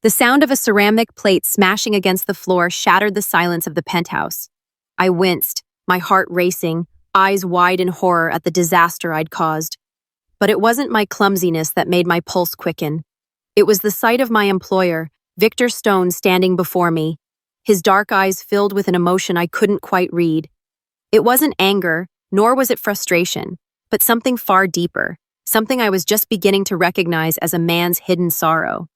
The sound of a ceramic plate smashing against the floor shattered the silence of the penthouse. I winced, my heart racing, eyes wide in horror at the disaster I'd caused. But it wasn't my clumsiness that made my pulse quicken. It was the sight of my employer, Victor Stone, standing before me, his dark eyes filled with an emotion I couldn't quite read. It wasn't anger, nor was it frustration, but something far deeper, something I was just beginning to recognize as a man's hidden sorrow.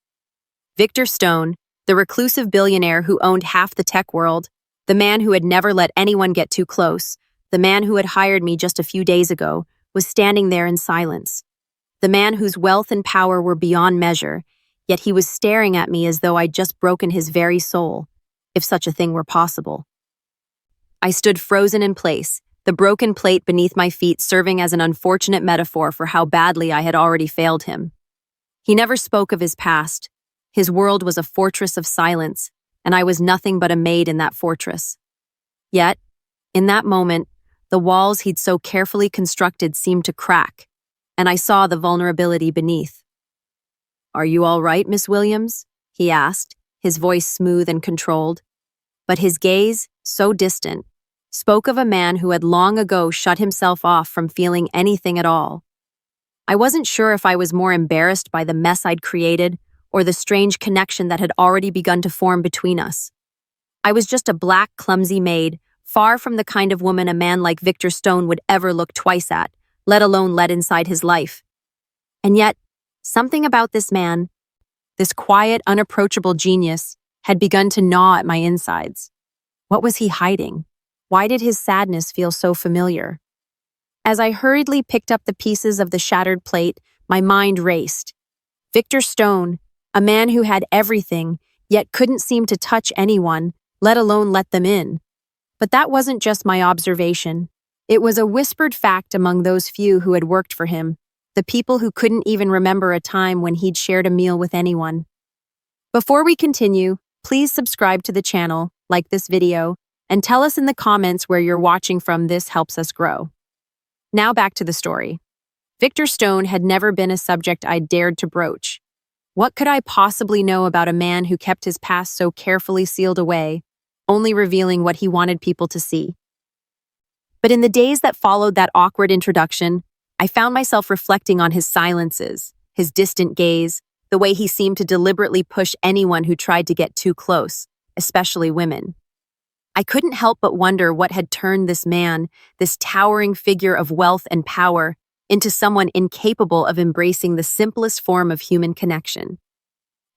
Victor Stone, the reclusive billionaire who owned half the tech world, the man who had never let anyone get too close, the man who had hired me just a few days ago, was standing there in silence. The man whose wealth and power were beyond measure, yet he was staring at me as though I'd just broken his very soul, if such a thing were possible. I stood frozen in place, the broken plate beneath my feet serving as an unfortunate metaphor for how badly I had already failed him. He never spoke of his past. His world was a fortress of silence, and I was nothing but a maid in that fortress. Yet, in that moment, the walls he'd so carefully constructed seemed to crack, and I saw the vulnerability beneath. "Are you all right, Miss Williams?" he asked, his voice smooth and controlled. But his gaze, so distant, spoke of a man who had long ago shut himself off from feeling anything at all. I wasn't sure if I was more embarrassed by the mess I'd created or the strange connection that had already begun to form between us. I was just a black, clumsy maid, far from the kind of woman a man like Victor Stone would ever look twice at, let alone let inside his life. And yet, something about this man, this quiet, unapproachable genius, had begun to gnaw at my insides. What was he hiding? Why did his sadness feel so familiar? As I hurriedly picked up the pieces of the shattered plate, my mind raced. Victor Stone, a man who had everything, yet couldn't seem to touch anyone, let alone let them in. But that wasn't just my observation. It was a whispered fact among those few who had worked for him, the people who couldn't even remember a time when he'd shared a meal with anyone. Before we continue, please subscribe to the channel, like this video, and tell us in the comments where you're watching from. This helps us grow. Now back to the story. Victor Stone had never been a subject I'd dared to broach. What could I possibly know about a man who kept his past so carefully sealed away, only revealing what he wanted people to see? But in the days that followed that awkward introduction, I found myself reflecting on his silences, his distant gaze, the way he seemed to deliberately push anyone who tried to get too close, especially women. I couldn't help but wonder what had turned this man, this towering figure of wealth and power, into someone incapable of embracing the simplest form of human connection.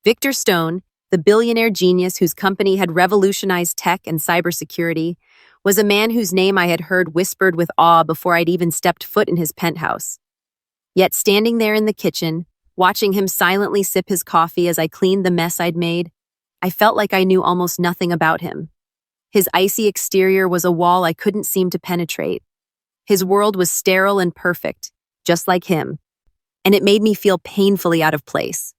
Victor Stone, the billionaire genius whose company had revolutionized tech and cybersecurity, was a man whose name I had heard whispered with awe before I'd even stepped foot in his penthouse. Yet standing there in the kitchen, watching him silently sip his coffee as I cleaned the mess I'd made, I felt like I knew almost nothing about him. His icy exterior was a wall I couldn't seem to penetrate. His world was sterile and perfect, just like him, and it made me feel painfully out of place.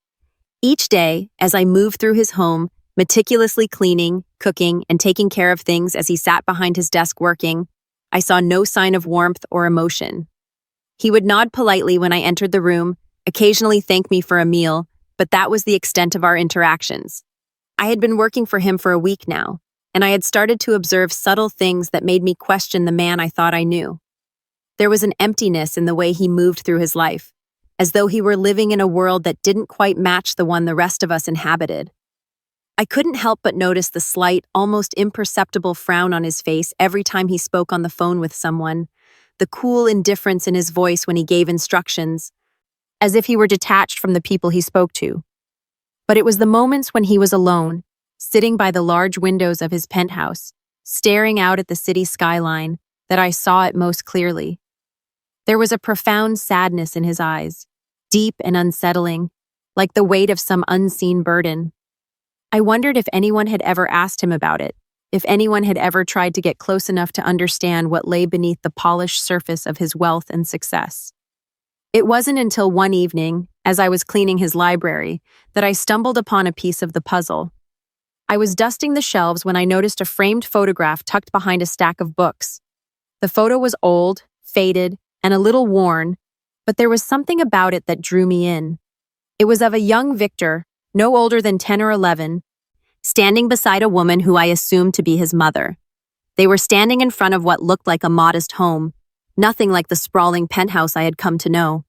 Each day, as I moved through his home, meticulously cleaning, cooking, and taking care of things as he sat behind his desk working, I saw no sign of warmth or emotion. He would nod politely when I entered the room, occasionally thank me for a meal, but that was the extent of our interactions. I had been working for him for a week now, and I had started to observe subtle things that made me question the man I thought I knew. There was an emptiness in the way he moved through his life, as though he were living in a world that didn't quite match the one the rest of us inhabited. I couldn't help but notice the slight, almost imperceptible frown on his face every time he spoke on the phone with someone, the cool indifference in his voice when he gave instructions, as if he were detached from the people he spoke to. But it was the moments when he was alone, sitting by the large windows of his penthouse, staring out at the city skyline, that I saw it most clearly. There was a profound sadness in his eyes, deep and unsettling, like the weight of some unseen burden. I wondered if anyone had ever asked him about it, if anyone had ever tried to get close enough to understand what lay beneath the polished surface of his wealth and success. It wasn't until one evening, as I was cleaning his library, that I stumbled upon a piece of the puzzle. I was dusting the shelves when I noticed a framed photograph tucked behind a stack of books. The photo was old, faded, and a little worn, but there was something about it that drew me in. It was of a young Victor, no older than 10 or 11, standing beside a woman who I assumed to be his mother. They were standing in front of what looked like a modest home, nothing like the sprawling penthouse I had come to know.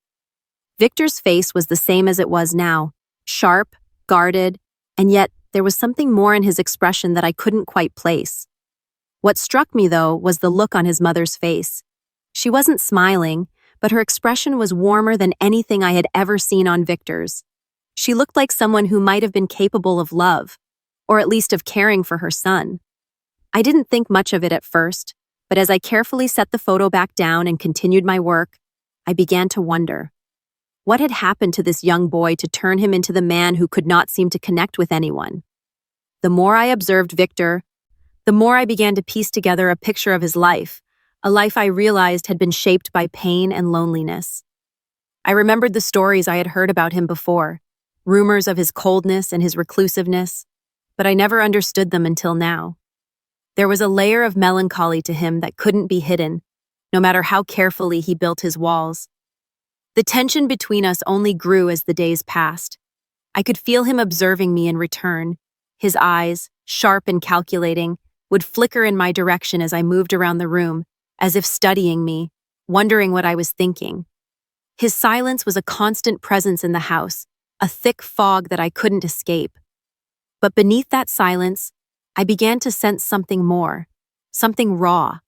Victor's face was the same as it was now, sharp, guarded, and yet there was something more in his expression that I couldn't quite place. What struck me, though, was the look on his mother's face. She wasn't smiling, but her expression was warmer than anything I had ever seen on Victor's. She looked like someone who might have been capable of love, or at least of caring for her son. I didn't think much of it at first, but as I carefully set the photo back down and continued my work, I began to wonder. What had happened to this young boy to turn him into the man who could not seem to connect with anyone? The more I observed Victor, the more I began to piece together a picture of his life, a life I realized had been shaped by pain and loneliness. I remembered the stories I had heard about him before, rumors of his coldness and his reclusiveness, but I never understood them until now. There was a layer of melancholy to him that couldn't be hidden, no matter how carefully he built his walls. The tension between us only grew as the days passed. I could feel him observing me in return. His eyes, sharp and calculating, would flicker in my direction as I moved around the room, as if studying me, wondering what I was thinking. His silence was a constant presence in the house, a thick fog that I couldn't escape. But beneath that silence, I began to sense something more, something raw.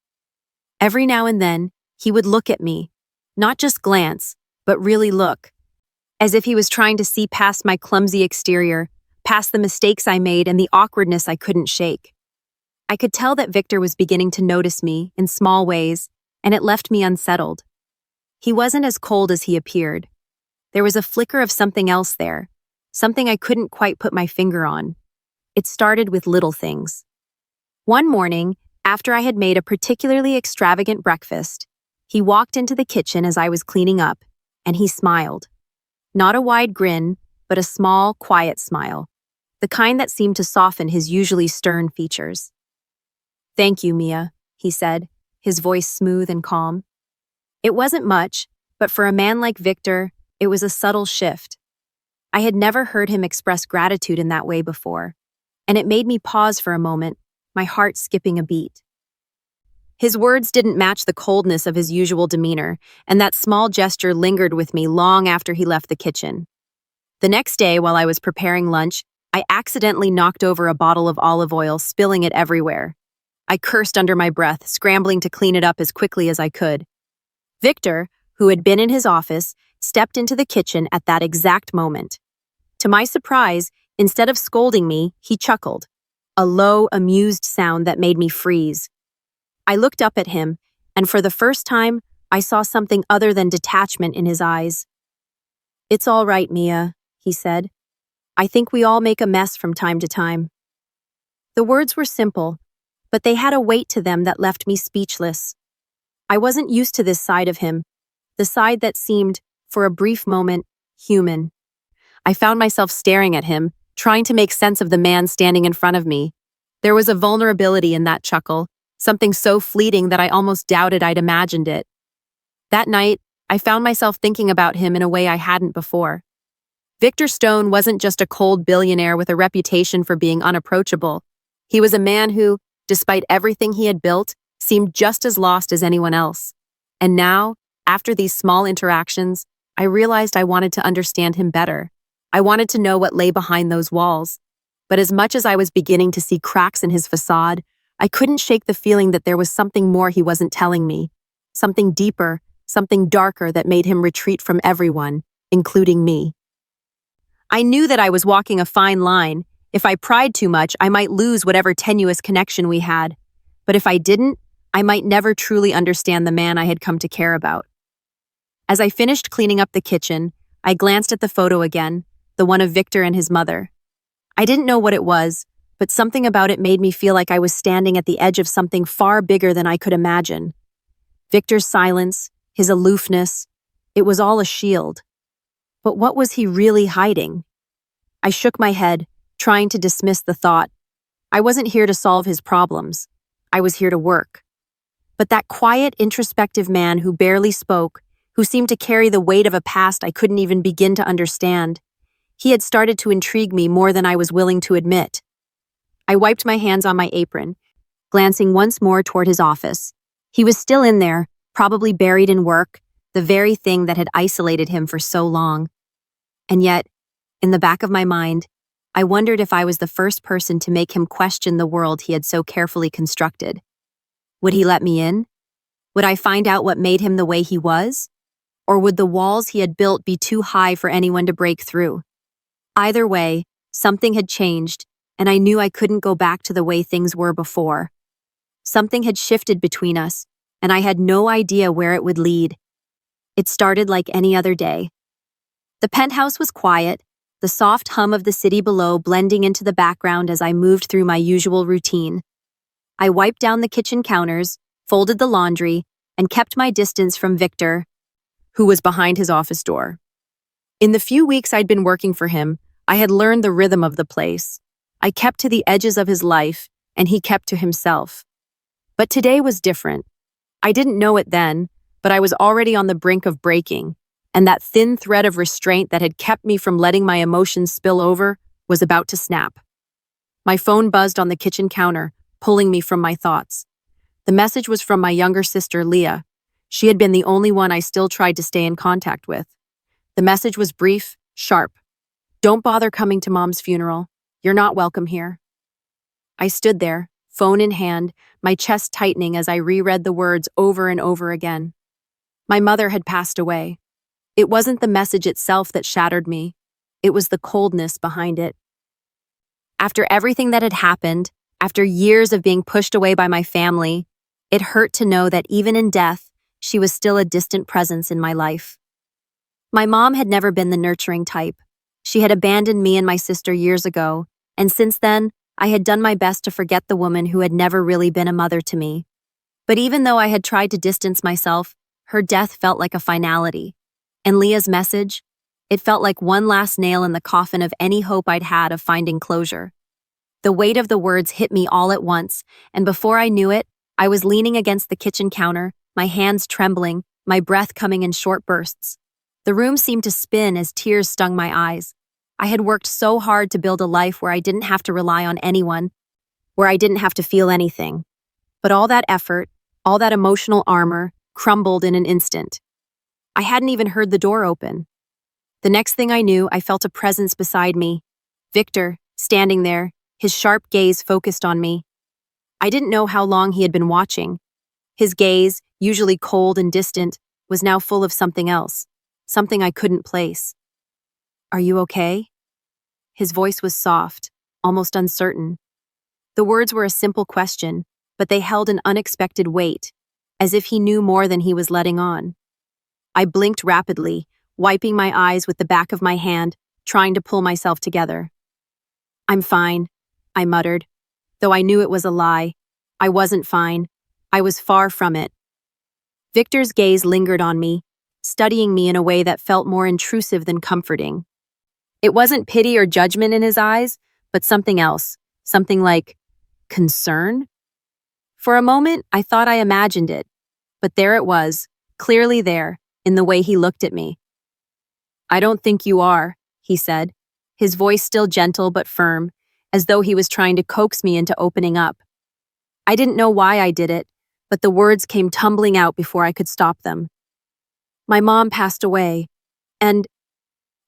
Every now and then, he would look at me, not just glance, but really look, as if he was trying to see past my clumsy exterior, past the mistakes I made and the awkwardness I couldn't shake. I could tell that Victor was beginning to notice me in small ways, and it left me unsettled. He wasn't as cold as he appeared. There was a flicker of something else there, something I couldn't quite put my finger on. It started with little things. One morning, after I had made a particularly extravagant breakfast, he walked into the kitchen as I was cleaning up, and he smiled. Not a wide grin, but a small, quiet smile, the kind that seemed to soften his usually stern features. "Thank you, Mia," he said, his voice smooth and calm. It wasn't much, but for a man like Victor, it was a subtle shift. I had never heard him express gratitude in that way before, and it made me pause for a moment, my heart skipping a beat. His words didn't match the coldness of his usual demeanor, and that small gesture lingered with me long after he left the kitchen. The next day, while I was preparing lunch, I accidentally knocked over a bottle of olive oil, spilling it everywhere. I cursed under my breath, scrambling to clean it up as quickly as I could. Victor, who had been in his office, stepped into the kitchen at that exact moment. To my surprise, instead of scolding me, he chuckled, a low, amused sound that made me freeze. I looked up at him, and for the first time, I saw something other than detachment in his eyes. "It's all right, Mia," he said. "I think we all make a mess from time to time." The words were simple, but they had a weight to them that left me speechless. I wasn't used to this side of him, the side that seemed, for a brief moment, human. I found myself staring at him, trying to make sense of the man standing in front of me. There was a vulnerability in that chuckle, something so fleeting that I almost doubted I'd imagined it. That night, I found myself thinking about him in a way I hadn't before. Victor Stone wasn't just a cold billionaire with a reputation for being unapproachable. He was a man who, despite everything he had built, seemed just as lost as anyone else. And now, after these small interactions, I realized I wanted to understand him better. I wanted to know what lay behind those walls. But as much as I was beginning to see cracks in his facade, I couldn't shake the feeling that there was something more he wasn't telling me. Something deeper, something darker that made him retreat from everyone, including me. I knew that I was walking a fine line. If I pried too much, I might lose whatever tenuous connection we had. But if I didn't, I might never truly understand the man I had come to care about. As I finished cleaning up the kitchen, I glanced at the photo again, the one of Victor and his mother. I didn't know what it was, but something about it made me feel like I was standing at the edge of something far bigger than I could imagine. Victor's silence, his aloofness, it was all a shield. But what was he really hiding? I shook my head, trying to dismiss the thought. I wasn't here to solve his problems. I was here to work. But that quiet, introspective man who barely spoke, who seemed to carry the weight of a past I couldn't even begin to understand, He had started to intrigue me more than I was willing to admit. I wiped my hands on my apron, glancing once more toward his office. He was still in there, probably buried in work, the very thing that had isolated him for so long. And yet, in the back of my mind, I wondered if I was the first person to make him question the world he had so carefully constructed. Would he let me in? Would I find out what made him the way he was? Or would the walls he had built be too high for anyone to break through? Either way, something had changed, and I knew I couldn't go back to the way things were before. Something had shifted between us, and I had no idea where it would lead. It started like any other day. The penthouse was quiet, the soft hum of the city below blending into the background as I moved through my usual routine. I wiped down the kitchen counters, folded the laundry, and kept my distance from Victor, who was behind his office door. In the few weeks I'd been working for him, I had learned the rhythm of the place. I kept to the edges of his life, and he kept to himself. But today was different. I didn't know it then, but I was already on the brink of breaking, and that thin thread of restraint that had kept me from letting my emotions spill over was about to snap. My phone buzzed on the kitchen counter, pulling me from my thoughts. The message was from my younger sister, Leah. She had been the only one I still tried to stay in contact with. The message was brief, sharp. "Don't bother coming to Mom's funeral. You're not welcome here." I stood there, phone in hand, my chest tightening as I reread the words over and over again. My mother had passed away. It wasn't the message itself that shattered me. It was the coldness behind it. After everything that had happened, after years of being pushed away by my family, it hurt to know that even in death, she was still a distant presence in my life. My mom had never been the nurturing type. She had abandoned me and my sister years ago, and since then, I had done my best to forget the woman who had never really been a mother to me. But even though I had tried to distance myself, her death felt like a finality. And Leah's message? It felt like one last nail in the coffin of any hope I'd had of finding closure. The weight of the words hit me all at once, and before I knew it, I was leaning against the kitchen counter, my hands trembling, my breath coming in short bursts. The room seemed to spin as tears stung my eyes. I had worked so hard to build a life where I didn't have to rely on anyone, where I didn't have to feel anything. But all that effort, all that emotional armor, crumbled in an instant. I hadn't even heard the door open. The next thing I knew, I felt a presence beside me. Victor, standing there, his sharp gaze focused on me. I didn't know how long he had been watching. His gaze, usually cold and distant, was now full of something else, something I couldn't place. "Are you okay?" His voice was soft, almost uncertain. The words were a simple question, but they held an unexpected weight, as if he knew more than he was letting on. I blinked rapidly, wiping my eyes with the back of my hand, trying to pull myself together. "I'm fine," I muttered. Though I knew it was a lie, I wasn't fine. I was far from it. Victor's gaze lingered on me, studying me in a way that felt more intrusive than comforting. It wasn't pity or judgment in his eyes, but something else, something like concern. For a moment, I thought I imagined it, but there it was, clearly there, in the way he looked at me. "I don't think you are," he said, his voice still gentle but firm, as though he was trying to coax me into opening up. I didn't know why I did it, but the words came tumbling out before I could stop them. "My mom passed away, and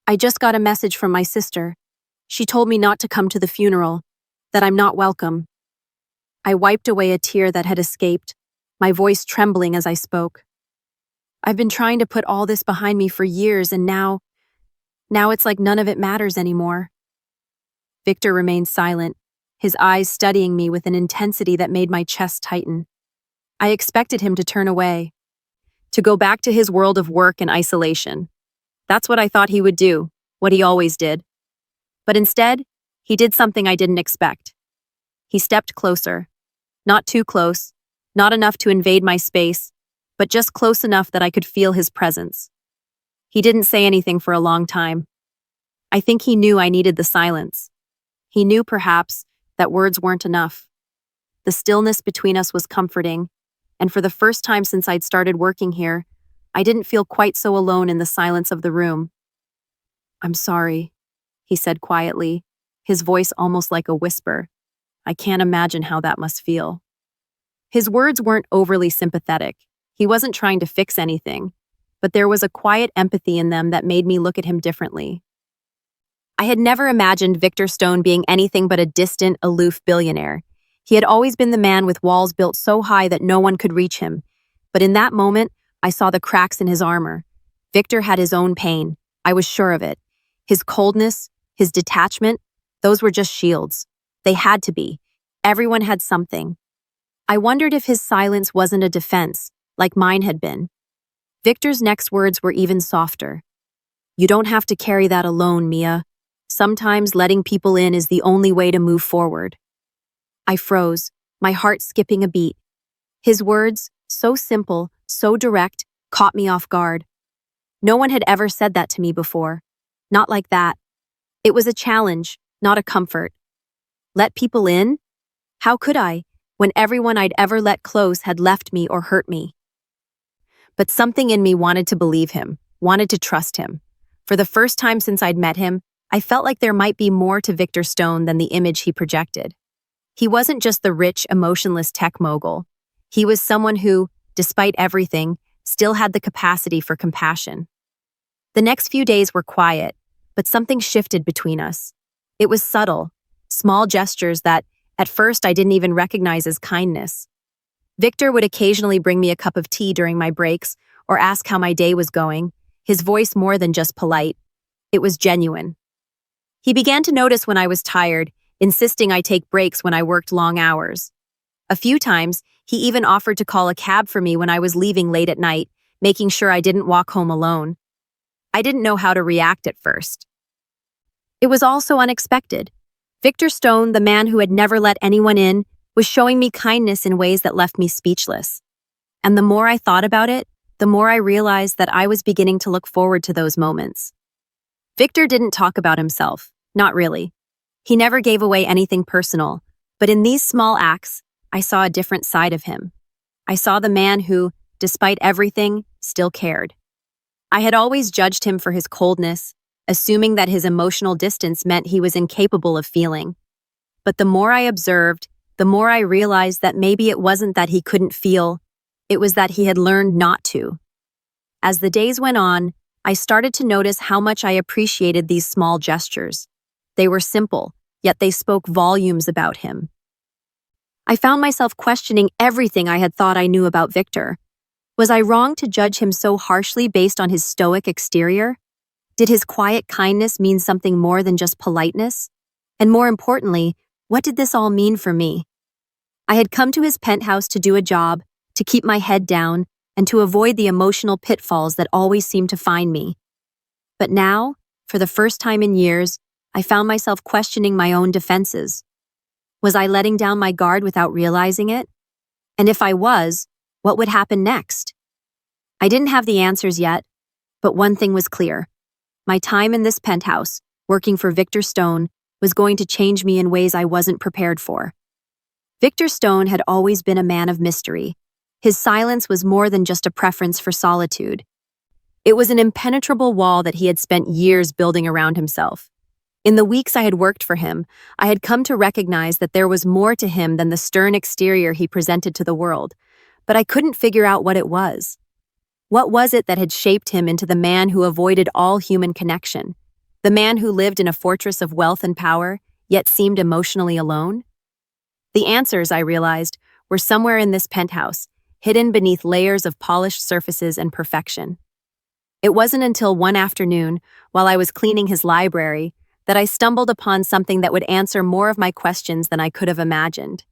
I just got a message from my sister. She told me not to come to the funeral, that I'm not welcome." I wiped away a tear that had escaped, my voice trembling as I spoke. "I've been trying to put all this behind me for years, and now it's like none of it matters anymore." Victor remained silent, his eyes studying me with an intensity that made my chest tighten. I expected him to turn away, to go back to his world of work and isolation. That's what I thought he would do, what he always did. But instead, he did something I didn't expect. He stepped closer. Not too close, not enough to invade my space, but just close enough that I could feel his presence. He didn't say anything for a long time. I think he knew I needed the silence. He knew, perhaps, that words weren't enough. The stillness between us was comforting, and for the first time since I'd started working here, I didn't feel quite so alone in the silence of the room. "I'm sorry," he said quietly, his voice almost like a whisper. I can't imagine how that must feel. His words weren't overly sympathetic. He wasn't trying to fix anything, but there was a quiet empathy in them that made me look at him differently. I had never imagined Victor Stone being anything but a distant, aloof billionaire. He had always been the man with walls built so high that no one could reach him. But in that moment, I saw the cracks in his armor. Victor had his own pain. I was sure of it. His coldness, his detachment, those were just shields. They had to be. Everyone had something. I wondered if his silence wasn't a defense, like mine had been. Victor's next words were even softer. You don't have to carry that alone, Mia. Sometimes letting people in is the only way to move forward. I froze, my heart skipping a beat. His words, so simple, so direct, caught me off guard. No one had ever said that to me before. Not like that. It was a challenge, not a comfort. Let people in? How could I, when everyone I'd ever let close had left me or hurt me? But something in me wanted to believe him, wanted to trust him. For the first time since I'd met him, I felt like there might be more to Victor Stone than the image he projected. He wasn't just the rich, emotionless tech mogul. He was someone who, despite everything, still had the capacity for compassion. The next few days were quiet, but something shifted between us. It was subtle, small gestures that, at first, I didn't even recognize as kindness. Victor would occasionally bring me a cup of tea during my breaks or ask how my day was going, his voice more than just polite. It was genuine. He began to notice when I was tired, insisting I take breaks when I worked long hours. A few times, he even offered to call a cab for me when I was leaving late at night, making sure I didn't walk home alone. I didn't know how to react at first. It was all so unexpected. Victor Stone, the man who had never let anyone in, was showing me kindness in ways that left me speechless. And the more I thought about it, the more I realized that I was beginning to look forward to those moments. Victor didn't talk about himself, not really. He never gave away anything personal, but in these small acts, I saw a different side of him. I saw the man who, despite everything, still cared. I had always judged him for his coldness, assuming that his emotional distance meant he was incapable of feeling. But the more I observed, the more I realized that maybe it wasn't that he couldn't feel, it was that he had learned not to. As the days went on, I started to notice how much I appreciated these small gestures. They were simple, yet they spoke volumes about him. I found myself questioning everything I had thought I knew about Victor. Was I wrong to judge him so harshly based on his stoic exterior? Did his quiet kindness mean something more than just politeness? And more importantly, what did this all mean for me? I had come to his penthouse to do a job, to keep my head down, and to avoid the emotional pitfalls that always seemed to find me. But now, for the first time in years, I found myself questioning my own defenses. Was I letting down my guard without realizing it? And if I was, what would happen next? I didn't have the answers yet, but one thing was clear. My time in this penthouse, working for Victor Stone, was going to change me in ways I wasn't prepared for. Victor Stone had always been a man of mystery. His silence was more than just a preference for solitude. It was an impenetrable wall that he had spent years building around himself. In the weeks I had worked for him, I had come to recognize that there was more to him than the stern exterior he presented to the world, but I couldn't figure out what it was. What was it that had shaped him into the man who avoided all human connection? The man who lived in a fortress of wealth and power, yet seemed emotionally alone? The answers, I realized, were somewhere in this penthouse, hidden beneath layers of polished surfaces and perfection. It wasn't until one afternoon, while I was cleaning his library, that I stumbled upon something that would answer more of my questions than I could have imagined.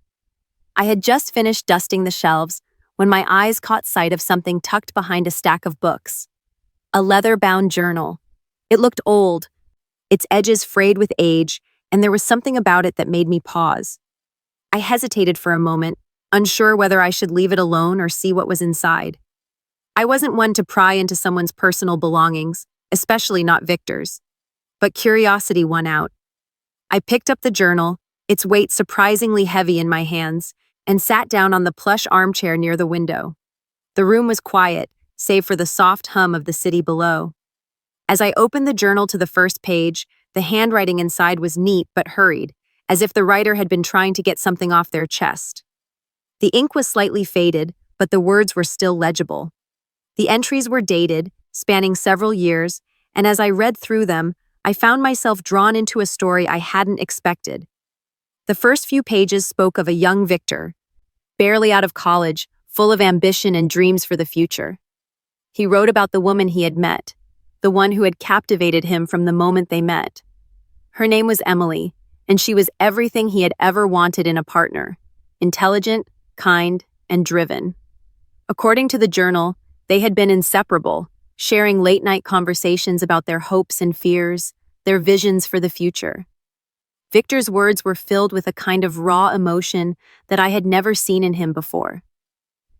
I had just finished dusting the shelves when my eyes caught sight of something tucked behind a stack of books. A leather-bound journal. It looked old, its edges frayed with age, and there was something about it that made me pause. I hesitated for a moment, unsure whether I should leave it alone or see what was inside. I wasn't one to pry into someone's personal belongings, especially not Victor's. But curiosity won out. I picked up the journal, its weight surprisingly heavy in my hands, and sat down on the plush armchair near the window. The room was quiet, save for the soft hum of the city below. As I opened the journal to the first page, The handwriting inside was neat but hurried, as if the writer had been trying to get something off their chest. The ink was slightly faded, but the words were still legible. The entries were dated, spanning several years, and as I read through them, I found myself drawn into a story I hadn't expected. The first few pages spoke of a young Victor, barely out of college, full of ambition and dreams for the future. He wrote about the woman he had met, the one who had captivated him from the moment they met. Her name was Emily, and she was everything he had ever wanted in a partner: intelligent, kind, and driven. According to the journal, they had been inseparable, sharing late-night conversations about their hopes and fears, their visions for the future. Victor's words were filled with a kind of raw emotion that I had never seen in him before.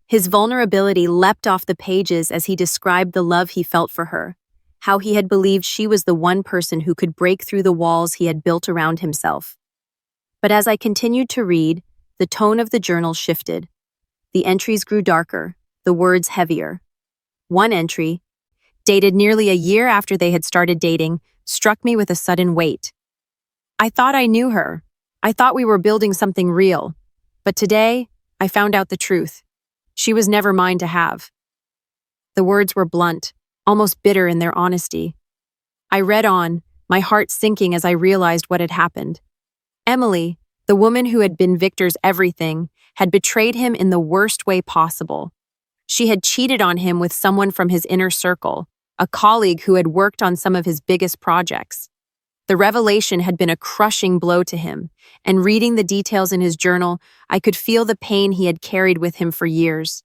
His vulnerability leapt off the pages as he described the love he felt for her, how he had believed she was the one person who could break through the walls he had built around himself. But as I continued to read, the tone of the journal shifted. The entries grew darker, the words heavier. One entry, dated nearly a year after they had started dating, struck me with a sudden weight. I thought I knew her. I thought we were building something real. But today, I found out the truth. She was never mine to have. The words were blunt, almost bitter in their honesty. I read on, my heart sinking as I realized what had happened. Emily, the woman who had been Victor's everything, had betrayed him in the worst way possible. She had cheated on him with someone from his inner circle, a colleague who had worked on some of his biggest projects. The revelation had been a crushing blow to him, and reading the details in his journal, I could feel the pain he had carried with him for years.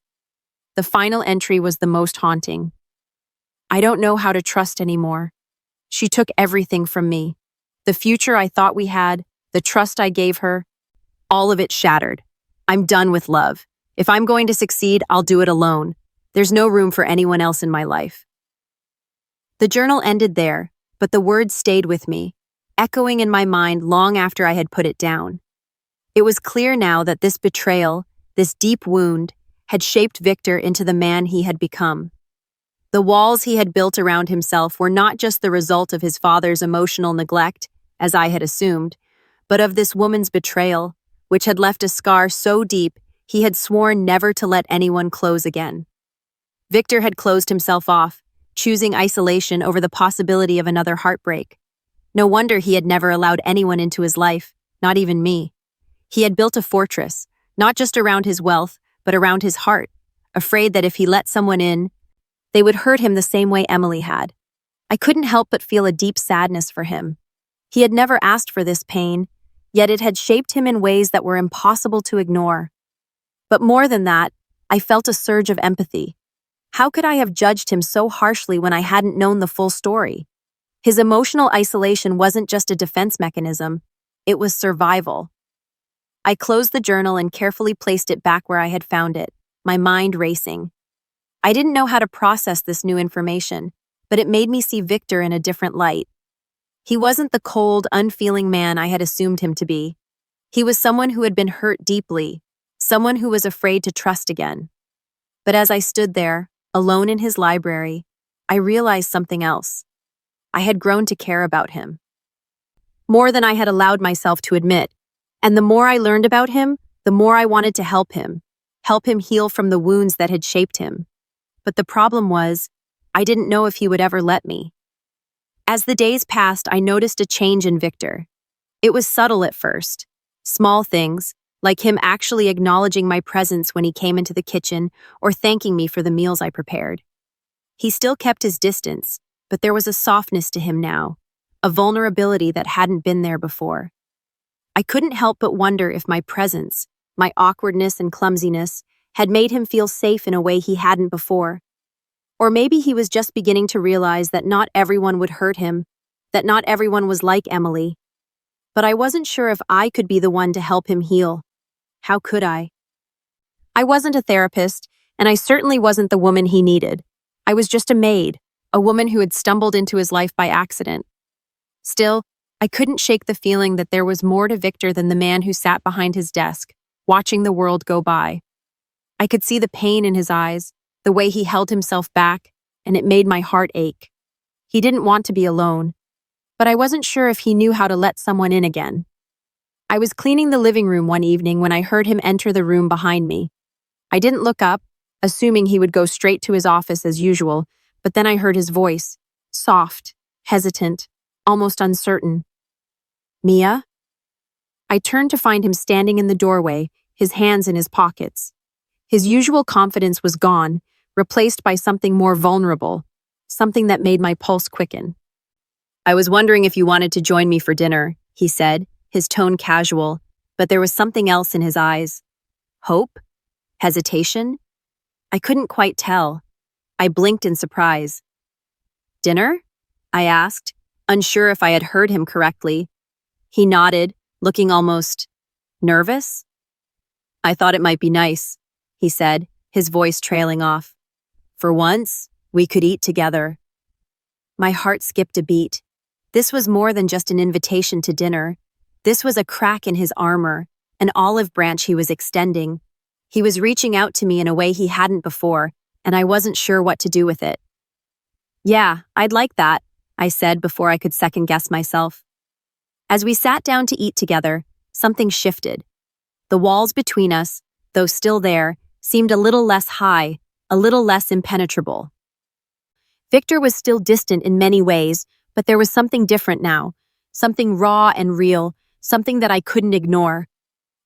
The final entry was the most haunting. I don't know how to trust anymore. She took everything from me. The future I thought we had, the trust I gave her, all of it shattered. I'm done with love. If I'm going to succeed, I'll do it alone. There's no room for anyone else in my life. The journal ended there, but the words stayed with me, echoing in my mind long after I had put it down. It was clear now that this betrayal, this deep wound, had shaped Victor into the man he had become. The walls he had built around himself were not just the result of his father's emotional neglect, as I had assumed, but of this woman's betrayal, which had left a scar so deep he had sworn never to let anyone close again. Victor had closed himself off, choosing isolation over the possibility of another heartbreak. No wonder he had never allowed anyone into his life, not even me. He had built a fortress, not just around his wealth, but around his heart, afraid that if he let someone in, they would hurt him the same way Emily had. I couldn't help but feel a deep sadness for him. He had never asked for this pain, yet it had shaped him in ways that were impossible to ignore. But more than that, I felt a surge of empathy. How could I have judged him so harshly when I hadn't known the full story? His emotional isolation wasn't just a defense mechanism, it was survival. I closed the journal and carefully placed it back where I had found it, my mind racing. I didn't know how to process this new information, but it made me see Victor in a different light. He wasn't the cold, unfeeling man I had assumed him to be. He was someone who had been hurt deeply, someone who was afraid to trust again. But as I stood there, alone in his library, I realized something else. I had grown to care about him. More than I had allowed myself to admit, and the more I learned about him, the more I wanted to help him heal from the wounds that had shaped him. But the problem was, I didn't know if he would ever let me. As the days passed, I noticed a change in Victor. It was subtle at first. Small things, like him actually acknowledging my presence when he came into the kitchen or thanking me for the meals I prepared. He still kept his distance, but there was a softness to him now, a vulnerability that hadn't been there before. I couldn't help but wonder if my presence, my awkwardness and clumsiness, had made him feel safe in a way he hadn't before. Or maybe he was just beginning to realize that not everyone would hurt him, that not everyone was like Emily. But I wasn't sure if I could be the one to help him heal. How could I? I wasn't a therapist, and I certainly wasn't the woman he needed. I was just a maid, a woman who had stumbled into his life by accident. Still, I couldn't shake the feeling that there was more to Victor than the man who sat behind his desk, watching the world go by. I could see the pain in his eyes, the way he held himself back, and it made my heart ache. He didn't want to be alone. but I wasn't sure if he knew how to let someone in again. I was cleaning the living room one evening when I heard him enter the room behind me. I didn't look up, assuming he would go straight to his office as usual, but then I heard his voice, soft, hesitant, almost uncertain. "Mia?" I turned to find him standing in the doorway, his hands in his pockets. His usual confidence was gone, replaced by something more vulnerable, something that made my pulse quicken. "I was wondering if you wanted to join me for dinner," he said, his tone casual, but there was something else in his eyes. Hope? Hesitation? I couldn't quite tell. I blinked in surprise. "Dinner?" I asked, unsure if I had heard him correctly. He nodded, looking almost nervous. "I thought it might be nice," he said, his voice trailing off. "For once, we could eat together." My heart skipped a beat. This was more than just an invitation to dinner. This was a crack in his armor, an olive branch he was extending. He was reaching out to me in a way he hadn't before, and I wasn't sure what to do with it. "Yeah, I'd like that," I said before I could second-guess myself. As we sat down to eat together, something shifted. The walls between us, though still there, seemed a little less high, a little less impenetrable. Victor was still distant in many ways, but there was something different now, something raw and real, something that I couldn't ignore.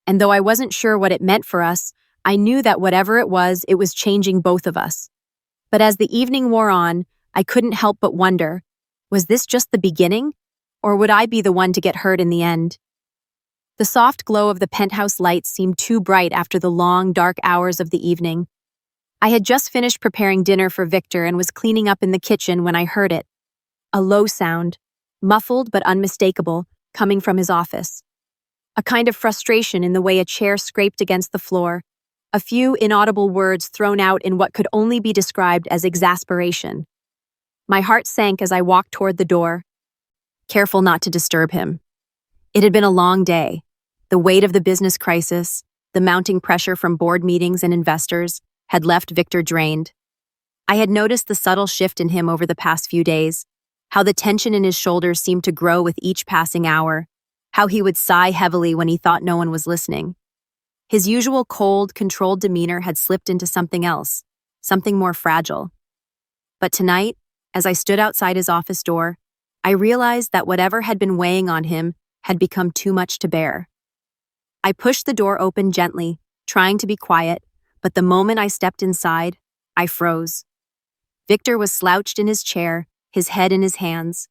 And though I wasn't sure what it meant for us, I knew that whatever it was changing both of us. But as the evening wore on, I couldn't help but wonder, was this just the beginning? Or would I be the one to get hurt in the end? The soft glow of the penthouse lights seemed too bright after the long, dark hours of the evening. I had just finished preparing dinner for Victor and was cleaning up in the kitchen when I heard it. A low sound, muffled but unmistakable, coming from his office. A kind of frustration in the way a chair scraped against the floor, a few inaudible words thrown out in what could only be described as exasperation. My heart sank as I walked toward the door, careful not to disturb him. It had been a long day. The weight of the business crisis, the mounting pressure from board meetings and investors, had left Victor drained. I had noticed the subtle shift in him over the past few days, how the tension in his shoulders seemed to grow with each passing hour, how he would sigh heavily when he thought no one was listening. His usual cold, controlled demeanor had slipped into something else, something more fragile. But tonight, as I stood outside his office door, I realized that whatever had been weighing on him had become too much to bear. I pushed the door open gently, trying to be quiet, but the moment I stepped inside, I froze. Victor was slouched in his chair, his head in his hands.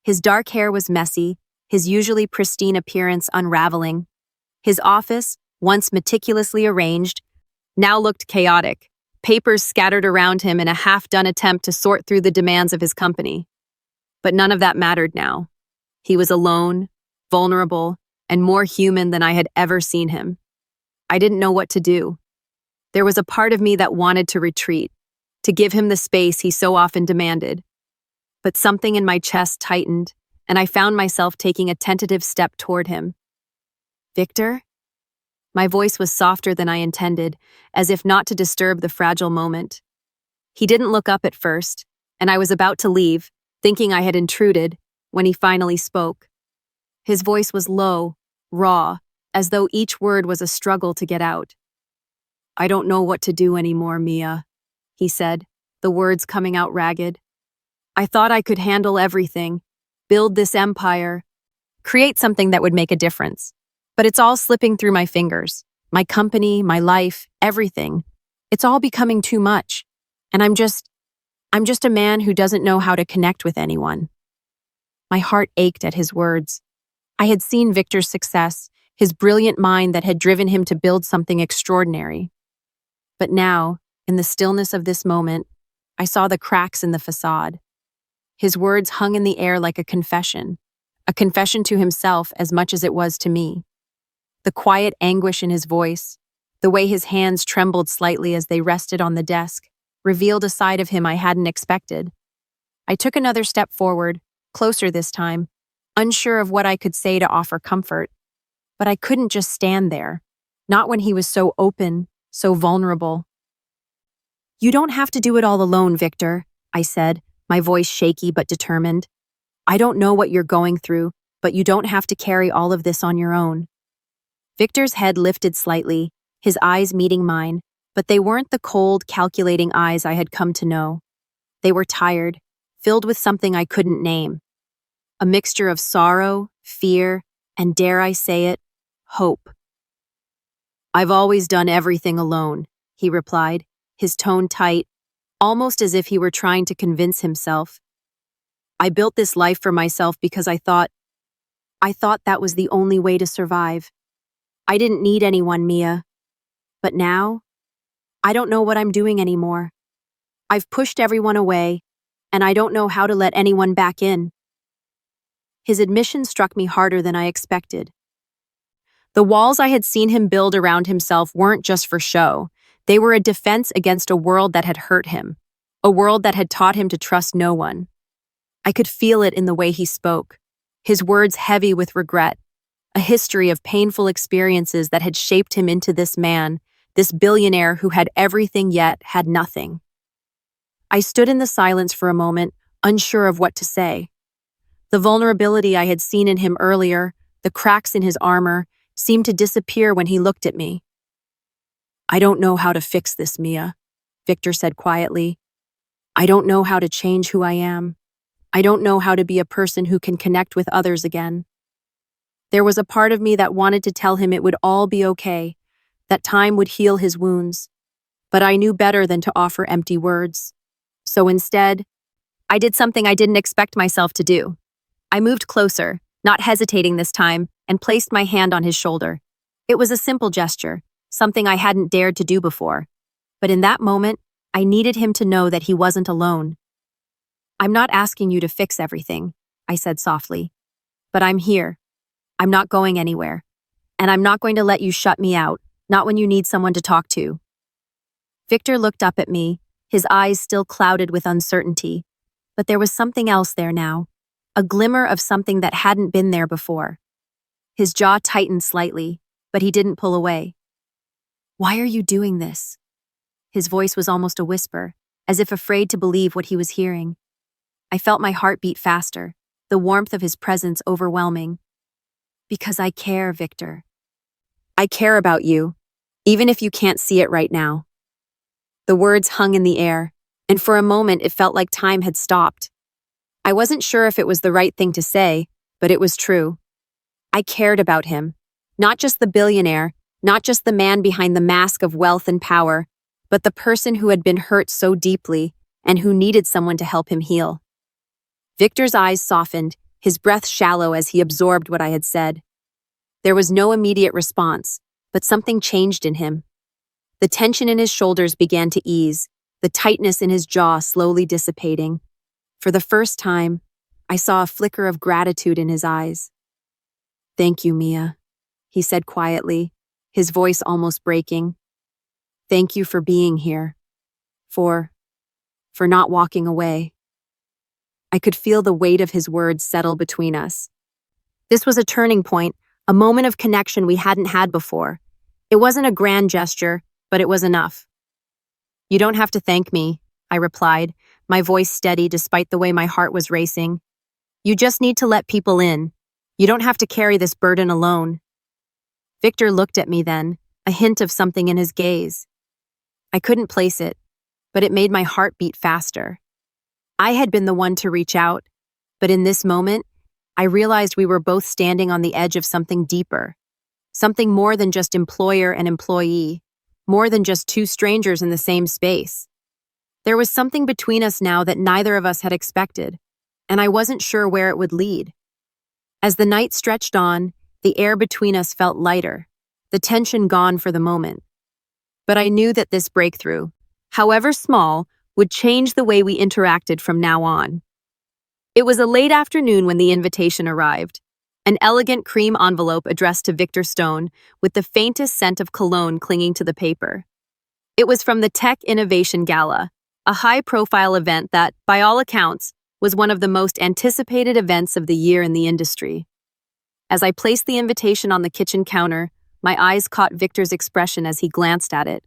His dark hair was messy, his usually pristine appearance unraveling. His office, once meticulously arranged, now looked chaotic, papers scattered around him in a half-done attempt to sort through the demands of his company. But none of that mattered now. He was alone, vulnerable, and more human than I had ever seen him. I didn't know what to do. There was a part of me that wanted to retreat, to give him the space he so often demanded. But something in my chest tightened, and I found myself taking a tentative step toward him. "Victor?" My voice was softer than I intended, as if not to disturb the fragile moment. He didn't look up at first, and I was about to leave, thinking I had intruded, when he finally spoke. His voice was low, raw, as though each word was a struggle to get out. "I don't know what to do anymore, Mia," he said, the words coming out ragged. "I thought I could handle everything, build this empire, create something that would make a difference. But it's all slipping through my fingers. My company, my life, everything. It's all becoming too much. And I'm just a man who doesn't know how to connect with anyone." My heart ached at his words. I had seen Victor's success, his brilliant mind that had driven him to build something extraordinary. But now, in the stillness of this moment, I saw the cracks in the facade. His words hung in the air like a confession to himself as much as it was to me. The quiet anguish in his voice, the way his hands trembled slightly as they rested on the desk, revealed a side of him I hadn't expected. I took another step forward, closer this time, unsure of what I could say to offer comfort. But I couldn't just stand there, not when he was so open, so vulnerable. "You don't have to do it all alone, Victor," I said, my voice shaky but determined. I don't know what you're going through, but you don't have to carry all of this on your own. Victor's head lifted slightly, his eyes meeting mine, but they weren't the cold, calculating eyes I had come to know. They were tired, filled with something I couldn't name. A mixture of sorrow, fear, and dare I say it, hope. I've always done everything alone, he replied, his tone tight, almost as if he were trying to convince himself. I built this life for myself because I thought that was the only way to survive. I didn't need anyone, Mia. But now, I don't know what I'm doing anymore. I've pushed everyone away, and I don't know how to let anyone back in. His admission struck me harder than I expected. The walls I had seen him build around himself weren't just for show. They were a defense against a world that had hurt him, a world that had taught him to trust no one. I could feel it in the way he spoke, his words heavy with regret, a history of painful experiences that had shaped him into this man, this billionaire who had everything yet had nothing. I stood in the silence for a moment, unsure of what to say. The vulnerability I had seen in him earlier, the cracks in his armor, seemed to disappear when he looked at me. I don't know how to fix this, Mia, Victor said quietly. I don't know how to change who I am. I don't know how to be a person who can connect with others again. There was a part of me that wanted to tell him it would all be okay, that time would heal his wounds, but I knew better than to offer empty words. So instead, I did something I didn't expect myself to do. I moved closer, not hesitating this time, and placed my hand on his shoulder. It was a simple gesture, something I hadn't dared to do before. But in that moment, I needed him to know that he wasn't alone. I'm not asking you to fix everything, I said softly. But I'm here. I'm not going anywhere. And I'm not going to let you shut me out, not when you need someone to talk to. Victor looked up at me, his eyes still clouded with uncertainty. But there was something else there now, a glimmer of something that hadn't been there before. His jaw tightened slightly, but he didn't pull away. Why are you doing this? His voice was almost a whisper, as if afraid to believe what he was hearing. I felt my heart beat faster, the warmth of his presence overwhelming. Because I care, Victor. I care about you, even if you can't see it right now. The words hung in the air, and for a moment it felt like time had stopped. I wasn't sure if it was the right thing to say, but it was true. I cared about him, not just the billionaire, not just the man behind the mask of wealth and power, but the person who had been hurt so deeply and who needed someone to help him heal. Victor's eyes softened, his breath shallow as he absorbed what I had said. There was no immediate response, but something changed in him. The tension in his shoulders began to ease, the tightness in his jaw slowly dissipating. For the first time, I saw a flicker of gratitude in his eyes. Thank you, Mia, he said quietly, his voice almost breaking. Thank you for being here. For not walking away. I could feel the weight of his words settle between us. This was a turning point, a moment of connection we hadn't had before. It wasn't a grand gesture, but it was enough. You don't have to thank me, I replied, my voice steady despite the way my heart was racing. You just need to let people in. You don't have to carry this burden alone. Victor looked at me then, a hint of something in his gaze. I couldn't place it, but it made my heart beat faster. I had been the one to reach out, but in this moment, I realized we were both standing on the edge of something deeper, something more than just employer and employee, more than just two strangers in the same space. There was something between us now that neither of us had expected, and I wasn't sure where it would lead. As the night stretched on, the air between us felt lighter, the tension gone for the moment. But I knew that this breakthrough, however small, would change the way we interacted from now on. It was a late afternoon when the invitation arrived, an elegant cream envelope addressed to Victor Stone with the faintest scent of cologne clinging to the paper. It was from the Tech Innovation Gala, a high-profile event that, by all accounts, was one of the most anticipated events of the year in the industry. As I placed the invitation on the kitchen counter, my eyes caught Victor's expression as he glanced at it.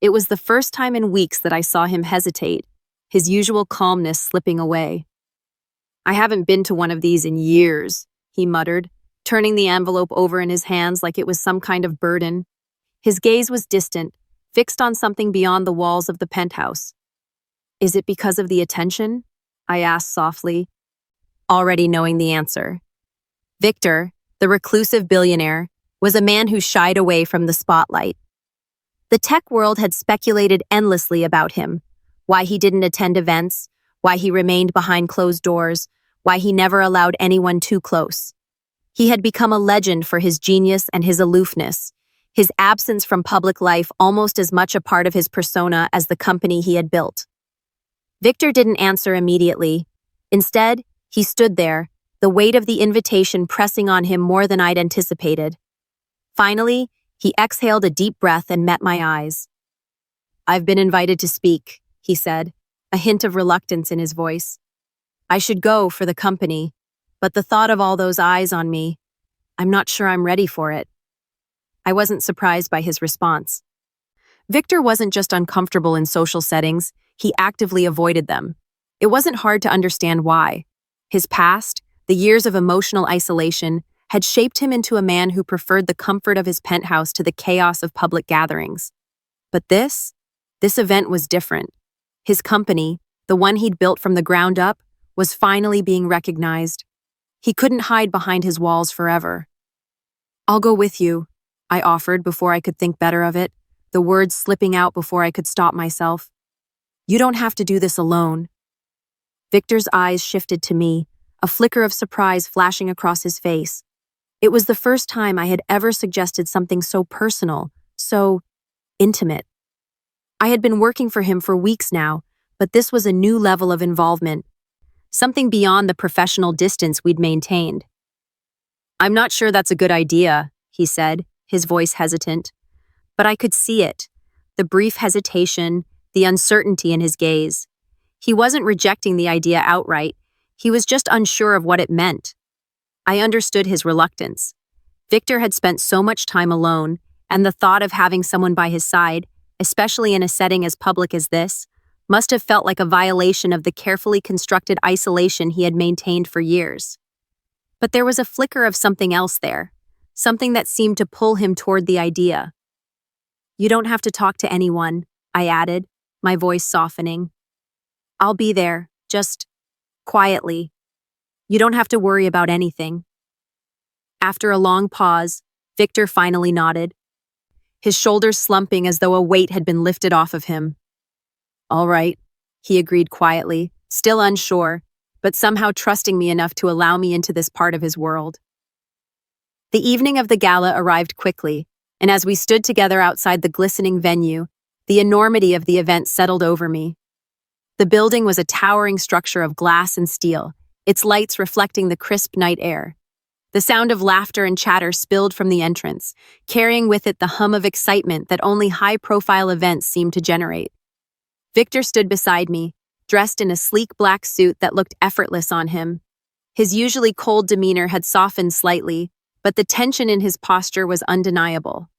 It was the first time in weeks that I saw him hesitate, his usual calmness slipping away. I haven't been to one of these in years, he muttered, turning the envelope over in his hands like it was some kind of burden. His gaze was distant, fixed on something beyond the walls of the penthouse. Is it because of the attention? I asked softly, already knowing the answer. Victor, the reclusive billionaire, was a man who shied away from the spotlight. The tech world had speculated endlessly about him, why he didn't attend events, why he remained behind closed doors, why he never allowed anyone too close. He had become a legend for his genius and his aloofness, his absence from public life almost as much a part of his persona as the company he had built. Victor didn't answer immediately. Instead, he stood there, the weight of the invitation pressing on him more than I'd anticipated. Finally, he exhaled a deep breath and met my eyes. "I've been invited to speak," he said, a hint of reluctance in his voice. "I should go for the company, but the thought of all those eyes on me, I'm not sure I'm ready for it." I wasn't surprised by his response. Victor wasn't just uncomfortable in social settings, he actively avoided them. It wasn't hard to understand why. His past, the years of emotional isolation, had shaped him into a man who preferred the comfort of his penthouse to the chaos of public gatherings. But this event was different. His company, the one he'd built from the ground up, was finally being recognized. He couldn't hide behind his walls forever. "I'll go with you," I offered before I could think better of it, the words slipping out before I could stop myself. "You don't have to do this alone." Victor's eyes shifted to me, a flicker of surprise flashing across his face. It was the first time I had ever suggested something so personal, so intimate. I had been working for him for weeks now, but this was a new level of involvement, something beyond the professional distance we'd maintained. "I'm not sure that's a good idea," he said, his voice hesitant. But I could see it, the brief hesitation, the uncertainty in his gaze. He wasn't rejecting the idea outright, he was just unsure of what it meant. I understood his reluctance. Victor had spent so much time alone, and the thought of having someone by his side, especially in a setting as public as this, must have felt like a violation of the carefully constructed isolation he had maintained for years. But there was a flicker of something else there, something that seemed to pull him toward the idea. "You don't have to talk to anyone," I added, my voice softening. "I'll be there, just quietly. You don't have to worry about anything." After a long pause, Victor finally nodded, his shoulders slumping as though a weight had been lifted off of him. "All right," he agreed quietly, still unsure, but somehow trusting me enough to allow me into this part of his world. The evening of the gala arrived quickly, and as we stood together outside the glistening venue, the enormity of the event settled over me. The building was a towering structure of glass and steel, its lights reflecting the crisp night air. The sound of laughter and chatter spilled from the entrance, carrying with it the hum of excitement that only high-profile events seemed to generate. Victor stood beside me, dressed in a sleek black suit that looked effortless on him. His usually cold demeanor had softened slightly, but the tension in his posture was undeniable.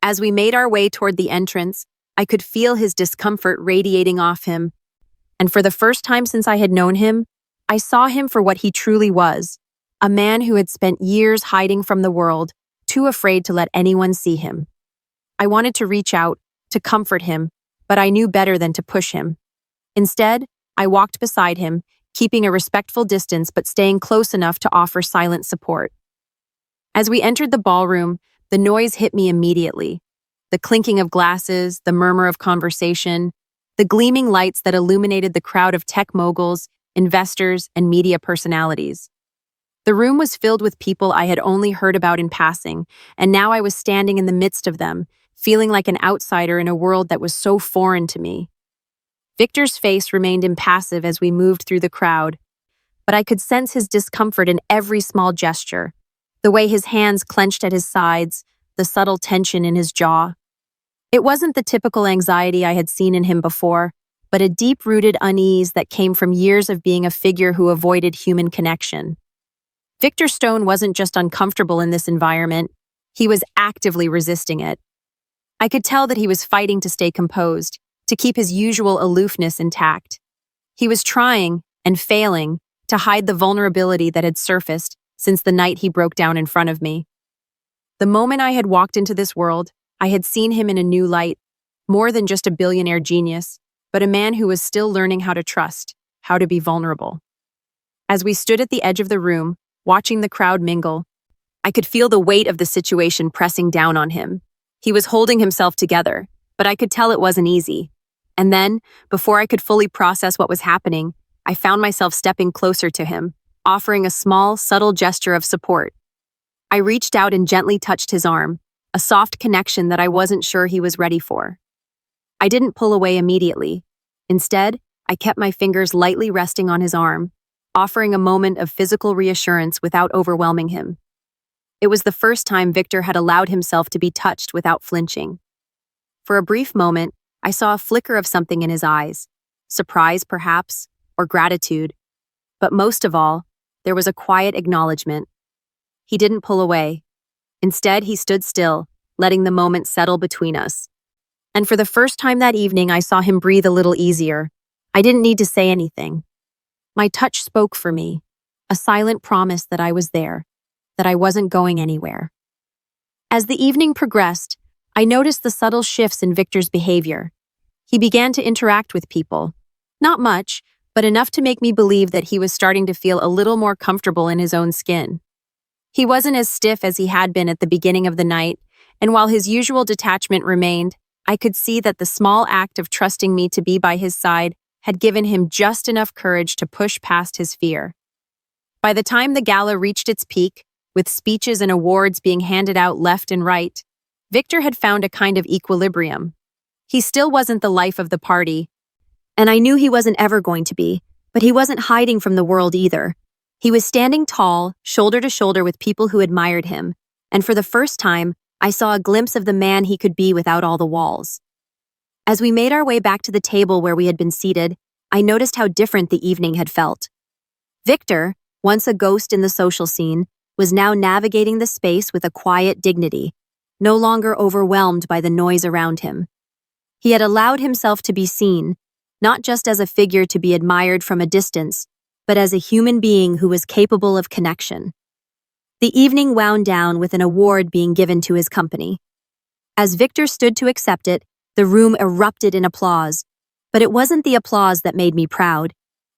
As we made our way toward the entrance, I could feel his discomfort radiating off him, and for the first time since I had known him, I saw him for what he truly was, a man who had spent years hiding from the world, too afraid to let anyone see him. I wanted to reach out, to comfort him, but I knew better than to push him. Instead, I walked beside him, keeping a respectful distance but staying close enough to offer silent support. As we entered the ballroom, the noise hit me immediately. The clinking of glasses, the murmur of conversation, the gleaming lights that illuminated the crowd of tech moguls, investors, and media personalities. The room was filled with people I had only heard about in passing, and now I was standing in the midst of them, feeling like an outsider in a world that was so foreign to me. Victor's face remained impassive as we moved through the crowd, but I could sense his discomfort in every small gesture, the way his hands clenched at his sides, the subtle tension in his jaw. It wasn't the typical anxiety I had seen in him before, but a deep-rooted unease that came from years of being a figure who avoided human connection. Victor Stone wasn't just uncomfortable in this environment, he was actively resisting it. I could tell that he was fighting to stay composed, to keep his usual aloofness intact. He was trying, and failing, to hide the vulnerability that had surfaced since the night he broke down in front of me. The moment I had walked into this world, I had seen him in a new light, more than just a billionaire genius, but a man who was still learning how to trust, how to be vulnerable. As we stood at the edge of the room, watching the crowd mingle, I could feel the weight of the situation pressing down on him. He was holding himself together, but I could tell it wasn't easy. And then, before I could fully process what was happening, I found myself stepping closer to him, offering a small, subtle gesture of support. I reached out and gently touched his arm, a soft connection that I wasn't sure he was ready for. I didn't pull away immediately. Instead, I kept my fingers lightly resting on his arm, offering a moment of physical reassurance without overwhelming him. It was the first time Victor had allowed himself to be touched without flinching. For a brief moment, I saw a flicker of something in his eyes, surprise perhaps, or gratitude. But most of all, there was a quiet acknowledgement. He didn't pull away. Instead, he stood still, letting the moment settle between us. And for the first time that evening, I saw him breathe a little easier. I didn't need to say anything. My touch spoke for me, a silent promise that I was there, that I wasn't going anywhere. As the evening progressed, I noticed the subtle shifts in Victor's behavior. He began to interact with people. Not much, but enough to make me believe that he was starting to feel a little more comfortable in his own skin. He wasn't as stiff as he had been at the beginning of the night, and while his usual detachment remained, I could see that the small act of trusting me to be by his side had given him just enough courage to push past his fear. By the time the gala reached its peak, with speeches and awards being handed out left and right, Victor had found a kind of equilibrium. He still wasn't the life of the party, and I knew he wasn't ever going to be, but he wasn't hiding from the world either. He was standing tall, shoulder to shoulder with people who admired him, and for the first time, I saw a glimpse of the man he could be without all the walls. As we made our way back to the table where we had been seated, I noticed how different the evening had felt. Victor, once a ghost in the social scene, was now navigating the space with a quiet dignity, no longer overwhelmed by the noise around him. He had allowed himself to be seen, not just as a figure to be admired from a distance, but as a human being who was capable of connection. The evening wound down with an award being given to his company. As Victor stood to accept it, the room erupted in applause. But it wasn't the applause that made me proud.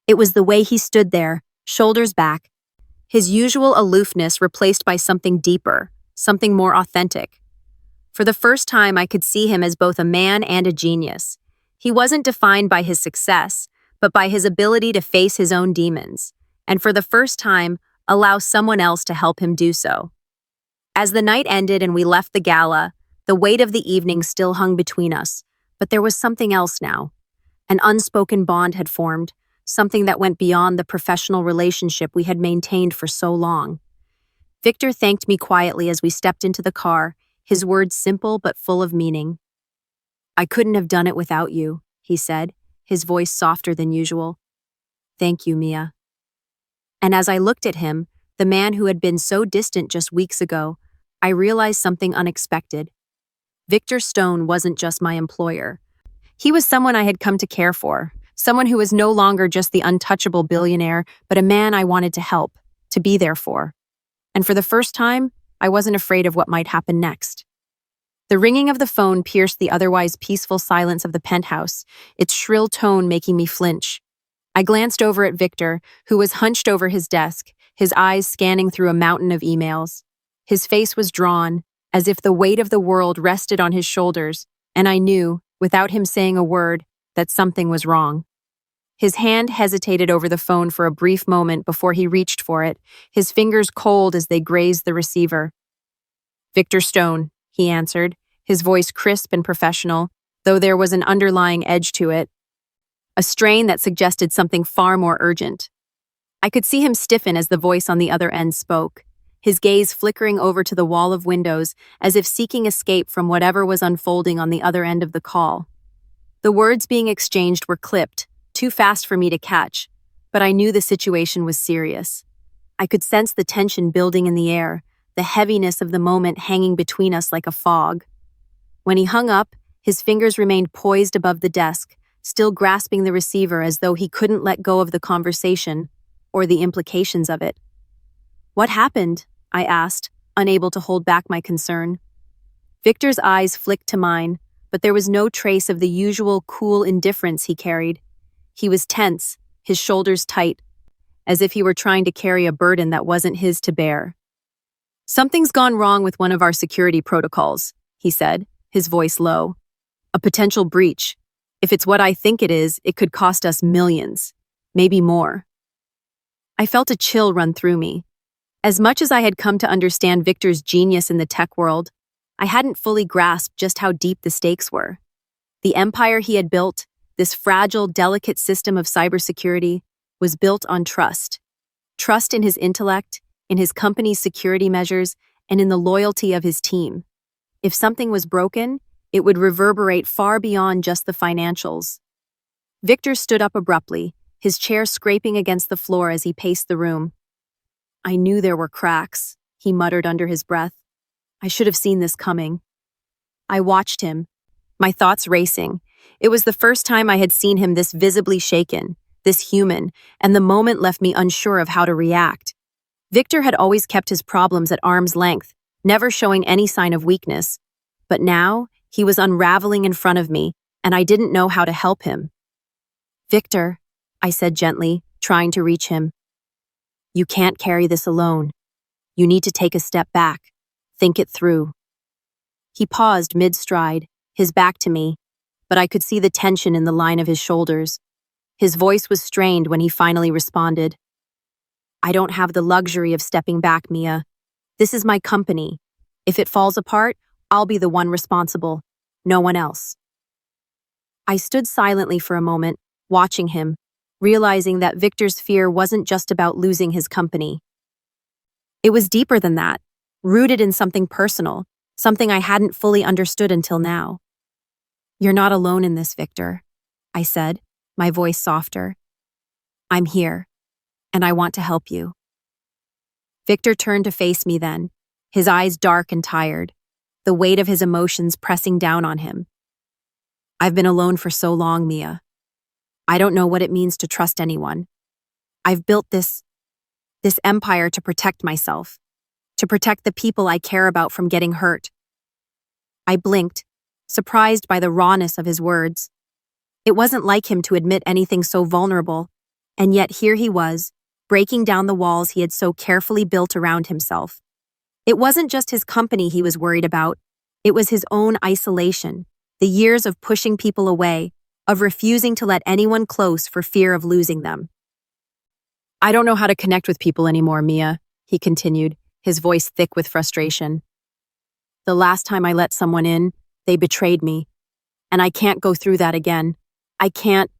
It was the way he stood there, shoulders back, his usual aloofness replaced by something deeper, something more authentic. For the first time, I could see him as both a man and a genius. He wasn't defined by his success, but by his ability to face his own demons, and for the first time, allow someone else to help him do so. As the night ended and we left the gala, the weight of the evening still hung between us, but there was something else now. An unspoken bond had formed, something that went beyond the professional relationship we had maintained for so long. Victor thanked me quietly as we stepped into the car, his words simple but full of meaning. "I couldn't have done it without you," he said, his voice softer than usual. "Thank you, Mia." And as I looked at him, the man who had been so distant just weeks ago, I realized something unexpected. Victor Stone wasn't just my employer. He was someone I had come to care for, someone who was no longer just the untouchable billionaire, but a man I wanted to help, to be there for. And for the first time, I wasn't afraid of what might happen next. The ringing of the phone pierced the otherwise peaceful silence of the penthouse, its shrill tone making me flinch. I glanced over at Victor, who was hunched over his desk, his eyes scanning through a mountain of emails. His face was drawn, as if the weight of the world rested on his shoulders, and I knew, without him saying a word, that something was wrong. His hand hesitated over the phone for a brief moment before he reached for it, his fingers cold as they grazed the receiver. "Victor Stone," he answered, his voice crisp and professional, though there was an underlying edge to it, a strain that suggested something far more urgent. I could see him stiffen as the voice on the other end spoke, his gaze flickering over to the wall of windows as if seeking escape from whatever was unfolding on the other end of the call. The words being exchanged were clipped, too fast for me to catch, but I knew the situation was serious. I could sense the tension building in the air, the heaviness of the moment hanging between us like a fog. When he hung up, his fingers remained poised above the desk, still grasping the receiver as though he couldn't let go of the conversation. or the implications of it. "What happened?" I asked, unable to hold back my concern. Victor's eyes flicked to mine, but there was no trace of the usual cool indifference he carried. He was tense, his shoulders tight, as if he were trying to carry a burden that wasn't his to bear. "Something's gone wrong with one of our security protocols," he said, his voice low. "A potential breach. If it's what I think it is, it could cost us millions, maybe more." I felt a chill run through me. As much as I had come to understand Victor's genius in the tech world, I hadn't fully grasped just how deep the stakes were. The empire he had built, this fragile, delicate system of cybersecurity, was built on trust. Trust in his intellect, in his company's security measures, and in the loyalty of his team. If something was broken, it would reverberate far beyond just the financials. Victor stood up abruptly, his chair scraping against the floor as he paced the room. "I knew there were cracks," he muttered under his breath. "I should have seen this coming." I watched him, my thoughts racing. It was the first time I had seen him this visibly shaken, this human, and the moment left me unsure of how to react. Victor had always kept his problems at arm's length, never showing any sign of weakness. But now, he was unraveling in front of me, and I didn't know how to help him. "Victor," I said gently, trying to reach him. "You can't carry this alone. You need to take a step back. Think it through." He paused mid-stride, his back to me, but I could see the tension in the line of his shoulders. His voice was strained when he finally responded. "I don't have the luxury of stepping back, Mia. This is my company. If it falls apart, I'll be the one responsible, no one else." I stood silently for a moment, watching him, realizing that Victor's fear wasn't just about losing his company. It was deeper than that, rooted in something personal, something I hadn't fully understood until now. "You're not alone in this, Victor," I said, my voice softer. "I'm here, and I want to help you." Victor turned to face me then, his eyes dark and tired, the weight of his emotions pressing down on him. "I've been alone for so long, Mia. I don't know what it means to trust anyone. I've built this empire to protect myself, to protect the people I care about from getting hurt." I blinked, surprised by the rawness of his words. It wasn't like him to admit anything so vulnerable, and yet here he was, breaking down the walls he had so carefully built around himself. It wasn't just his company he was worried about, it was his own isolation, the years of pushing people away, of refusing to let anyone close for fear of losing them. "I don't know how to connect with people anymore, Mia," he continued, his voice thick with frustration. "The last time I let someone in, they betrayed me, and I can't go through that again. I can't."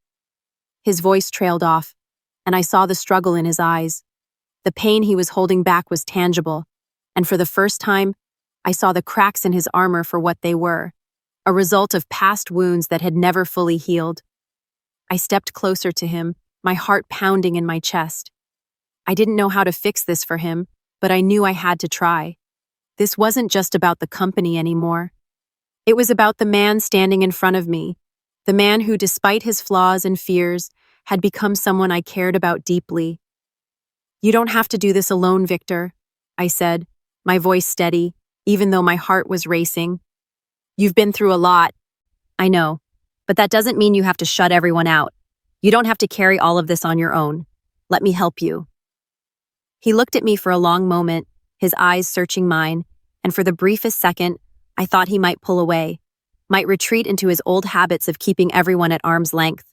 His voice trailed off, and I saw the struggle in his eyes. The pain he was holding back was tangible, and for the first time, I saw the cracks in his armor for what they were, a result of past wounds that had never fully healed. I stepped closer to him, my heart pounding in my chest. I didn't know how to fix this for him, but I knew I had to try. This wasn't just about the company anymore. It was about the man standing in front of me, the man who, despite his flaws and fears, had become someone I cared about deeply. "You don't have to do this alone, Victor," I said, my voice steady, even though my heart was racing. "You've been through a lot. I know, but that doesn't mean you have to shut everyone out. You don't have to carry all of this on your own. Let me help you." He looked at me for a long moment, his eyes searching mine, and for the briefest second, I thought he might pull away, might retreat into his old habits of keeping everyone at arm's length.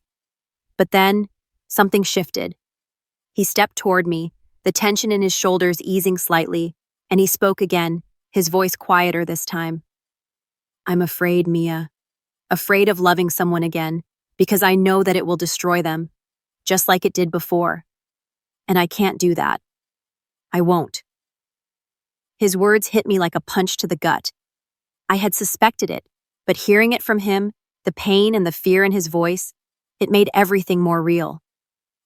But then, something shifted. He stepped toward me, the tension in his shoulders easing slightly, and he spoke again, his voice quieter this time. "I'm afraid, Mia. Afraid of loving someone again, because I know that it will destroy them, just like it did before. And I can't do that. I won't." His words hit me like a punch to the gut. I had suspected it, but hearing it from him, the pain and the fear in his voice, it made everything more real.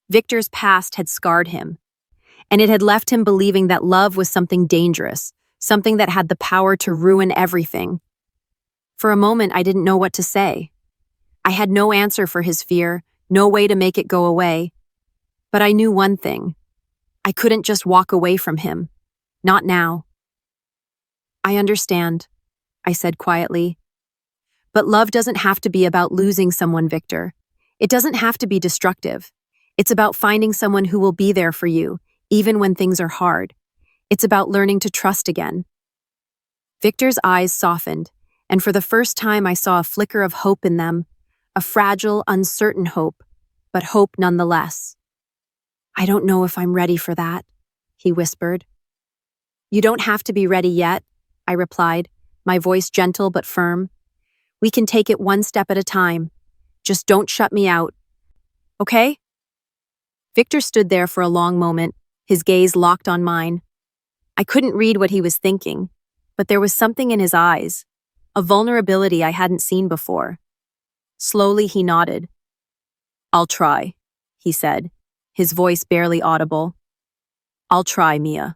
Victor's past had scarred him, and it had left him believing that love was something dangerous, something that had the power to ruin everything. For a moment, I didn't know what to say. I had no answer for his fear, no way to make it go away. But I knew one thing. I couldn't just walk away from him. Not now. I understand, I said quietly. But love doesn't have to be about losing someone, Victor. It doesn't have to be destructive. It's about finding someone who will be there for you, even when things are hard. It's about learning to trust again. Victor's eyes softened, and for the first time I saw a flicker of hope in them, a fragile, uncertain hope, but hope nonetheless. I don't know if I'm ready for that, he whispered. You don't have to be ready yet, I replied, my voice gentle but firm. We can take it one step at a time. Just don't shut me out. Okay? Victor stood there for a long moment, his gaze locked on mine. I couldn't read what he was thinking, but there was something in his eyes, a vulnerability I hadn't seen before. Slowly he nodded. I'll try, he said, his voice barely audible. I'll try, Mia.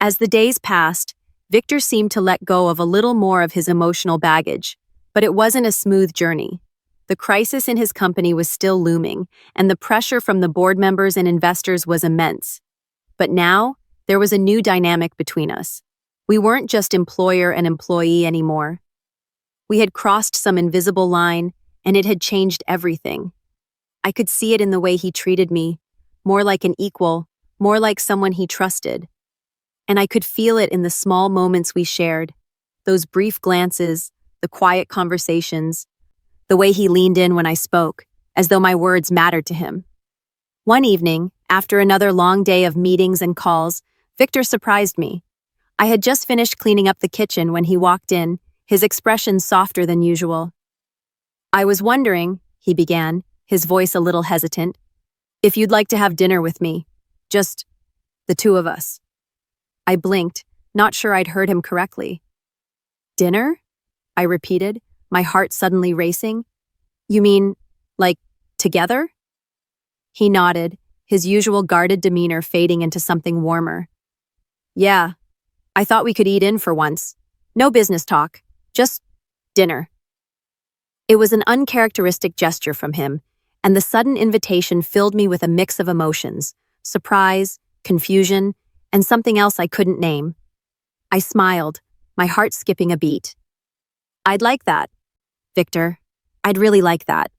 As the days passed, Victor seemed to let go of a little more of his emotional baggage, but it wasn't a smooth journey. The crisis in his company was still looming, and the pressure from the board members and investors was immense. But now, there was a new dynamic between us. We weren't just employer and employee anymore. We had crossed some invisible line, and it had changed everything. I could see it in the way he treated me, more like an equal, more like someone he trusted. And I could feel it in the small moments we shared, those brief glances, the quiet conversations, the way he leaned in when I spoke, as though my words mattered to him. One evening, after another long day of meetings and calls, Victor surprised me. I had just finished cleaning up the kitchen when he walked in, his expression softer than usual. I was wondering, he began, his voice a little hesitant, if you'd like to have dinner with me. Just the two of us. I blinked, not sure I'd heard him correctly. Dinner? I repeated, my heart suddenly racing. You mean, like, together? He nodded, his usual guarded demeanor fading into something warmer. Yeah, I thought we could eat in for once. No business talk, just dinner. It was an uncharacteristic gesture from him, and the sudden invitation filled me with a mix of emotions, surprise, confusion, and something else I couldn't name. I smiled, my heart skipping a beat. I'd like that, Victor. I'd really like that.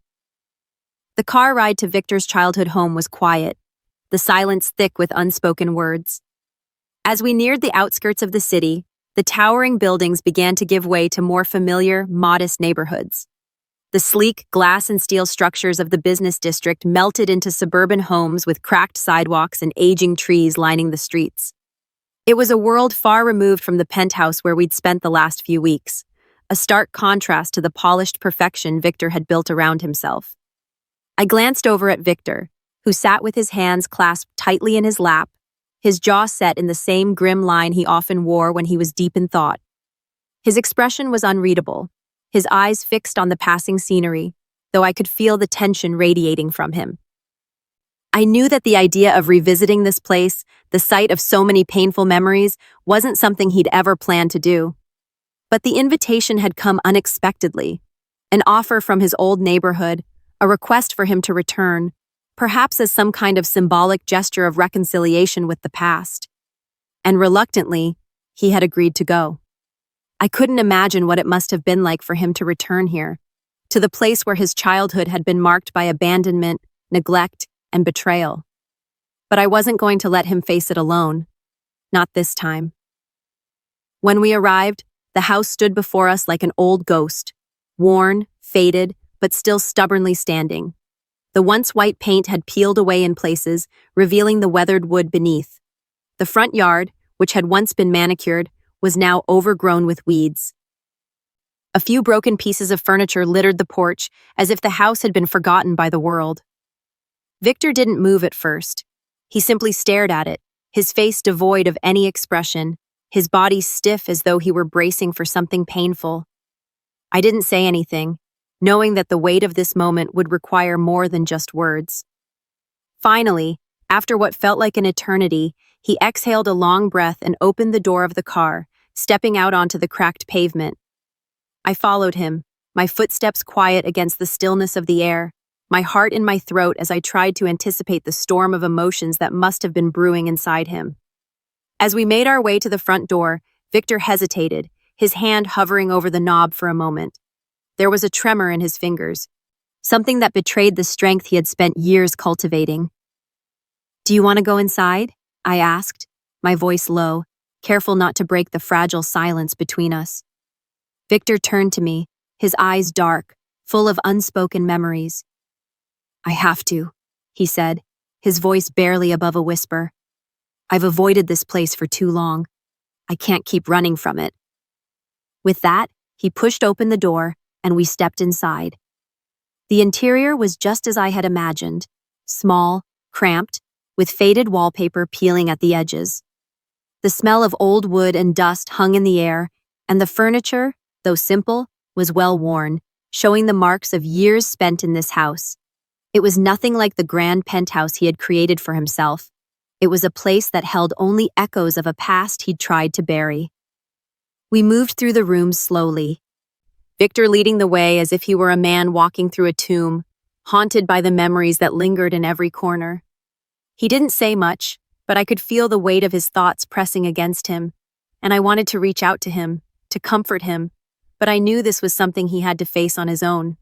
The car ride to Victor's childhood home was quiet, the silence thick with unspoken words. As we neared the outskirts of the city, the towering buildings began to give way to more familiar, modest neighborhoods. The sleek glass and steel structures of the business district melted into suburban homes with cracked sidewalks and aging trees lining the streets. It was a world far removed from the penthouse where we'd spent the last few weeks, a stark contrast to the polished perfection Victor had built around himself. I glanced over at Victor, who sat with his hands clasped tightly in his lap, his jaw set in the same grim line he often wore when he was deep in thought. His expression was unreadable, his eyes fixed on the passing scenery, though I could feel the tension radiating from him. I knew that the idea of revisiting this place, the site of so many painful memories, wasn't something he'd ever planned to do. But the invitation had come unexpectedly, an offer from his old neighborhood, a request for him to return, perhaps as some kind of symbolic gesture of reconciliation with the past. And reluctantly, he had agreed to go. I couldn't imagine what it must have been like for him to return here, to the place where his childhood had been marked by abandonment, neglect, and betrayal. But I wasn't going to let him face it alone. Not this time. When we arrived, the house stood before us like an old ghost, worn, faded, but still stubbornly standing. The once white paint had peeled away in places, revealing the weathered wood beneath. The front yard, which had once been manicured, was now overgrown with weeds. A few broken pieces of furniture littered the porch, as if the house had been forgotten by the world. Victor didn't move at first. He simply stared at it, his face devoid of any expression, his body stiff as though he were bracing for something painful. I didn't say anything, knowing that the weight of this moment would require more than just words. Finally, after what felt like an eternity, he exhaled a long breath and opened the door of the car, stepping out onto the cracked pavement. I followed him, my footsteps quiet against the stillness of the air, my heart in my throat as I tried to anticipate the storm of emotions that must have been brewing inside him. As we made our way to the front door, Victor hesitated, his hand hovering over the knob for a moment. There was a tremor in his fingers, something that betrayed the strength he had spent years cultivating. "Do you want to go inside?" I asked, my voice low, careful not to break the fragile silence between us. Victor turned to me, his eyes dark, full of unspoken memories. "I have to," he said, his voice barely above a whisper. "I've avoided this place for too long. I can't keep running from it." With that, he pushed open the door, and we stepped inside. The interior was just as I had imagined, small, cramped, with faded wallpaper peeling at the edges. The smell of old wood and dust hung in the air, and the furniture, though simple, was well worn, showing the marks of years spent in this house. It was nothing like the grand penthouse he had created for himself. It was a place that held only echoes of a past he'd tried to bury. We moved through the rooms slowly, Victor leading the way as if he were a man walking through a tomb, haunted by the memories that lingered in every corner. He didn't say much, but I could feel the weight of his thoughts pressing against him, and I wanted to reach out to him, to comfort him, but I knew this was something he had to face on his own.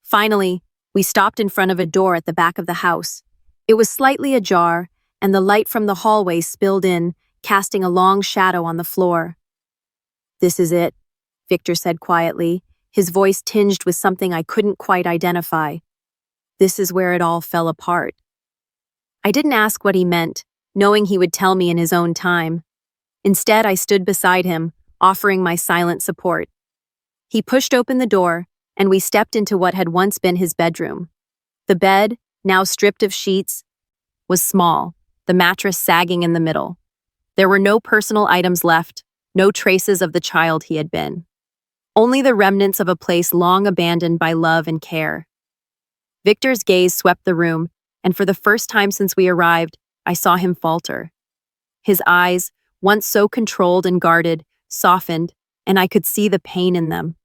Finally, we stopped in front of a door at the back of the house. It was slightly ajar, and the light from the hallway spilled in, casting a long shadow on the floor. "This is it," Victor said quietly, his voice tinged with something I couldn't quite identify. "This is where it all fell apart." I didn't ask what he meant, knowing he would tell me in his own time. Instead, I stood beside him, offering my silent support. He pushed open the door, and we stepped into what had once been his bedroom. The bed, now stripped of sheets, was small, the mattress sagging in the middle. There were no personal items left, no traces of the child he had been. Only the remnants of a place long abandoned by love and care. Victor's gaze swept the room, and for the first time since we arrived, I saw him falter. His eyes, once so controlled and guarded, softened, and I could see the pain in them.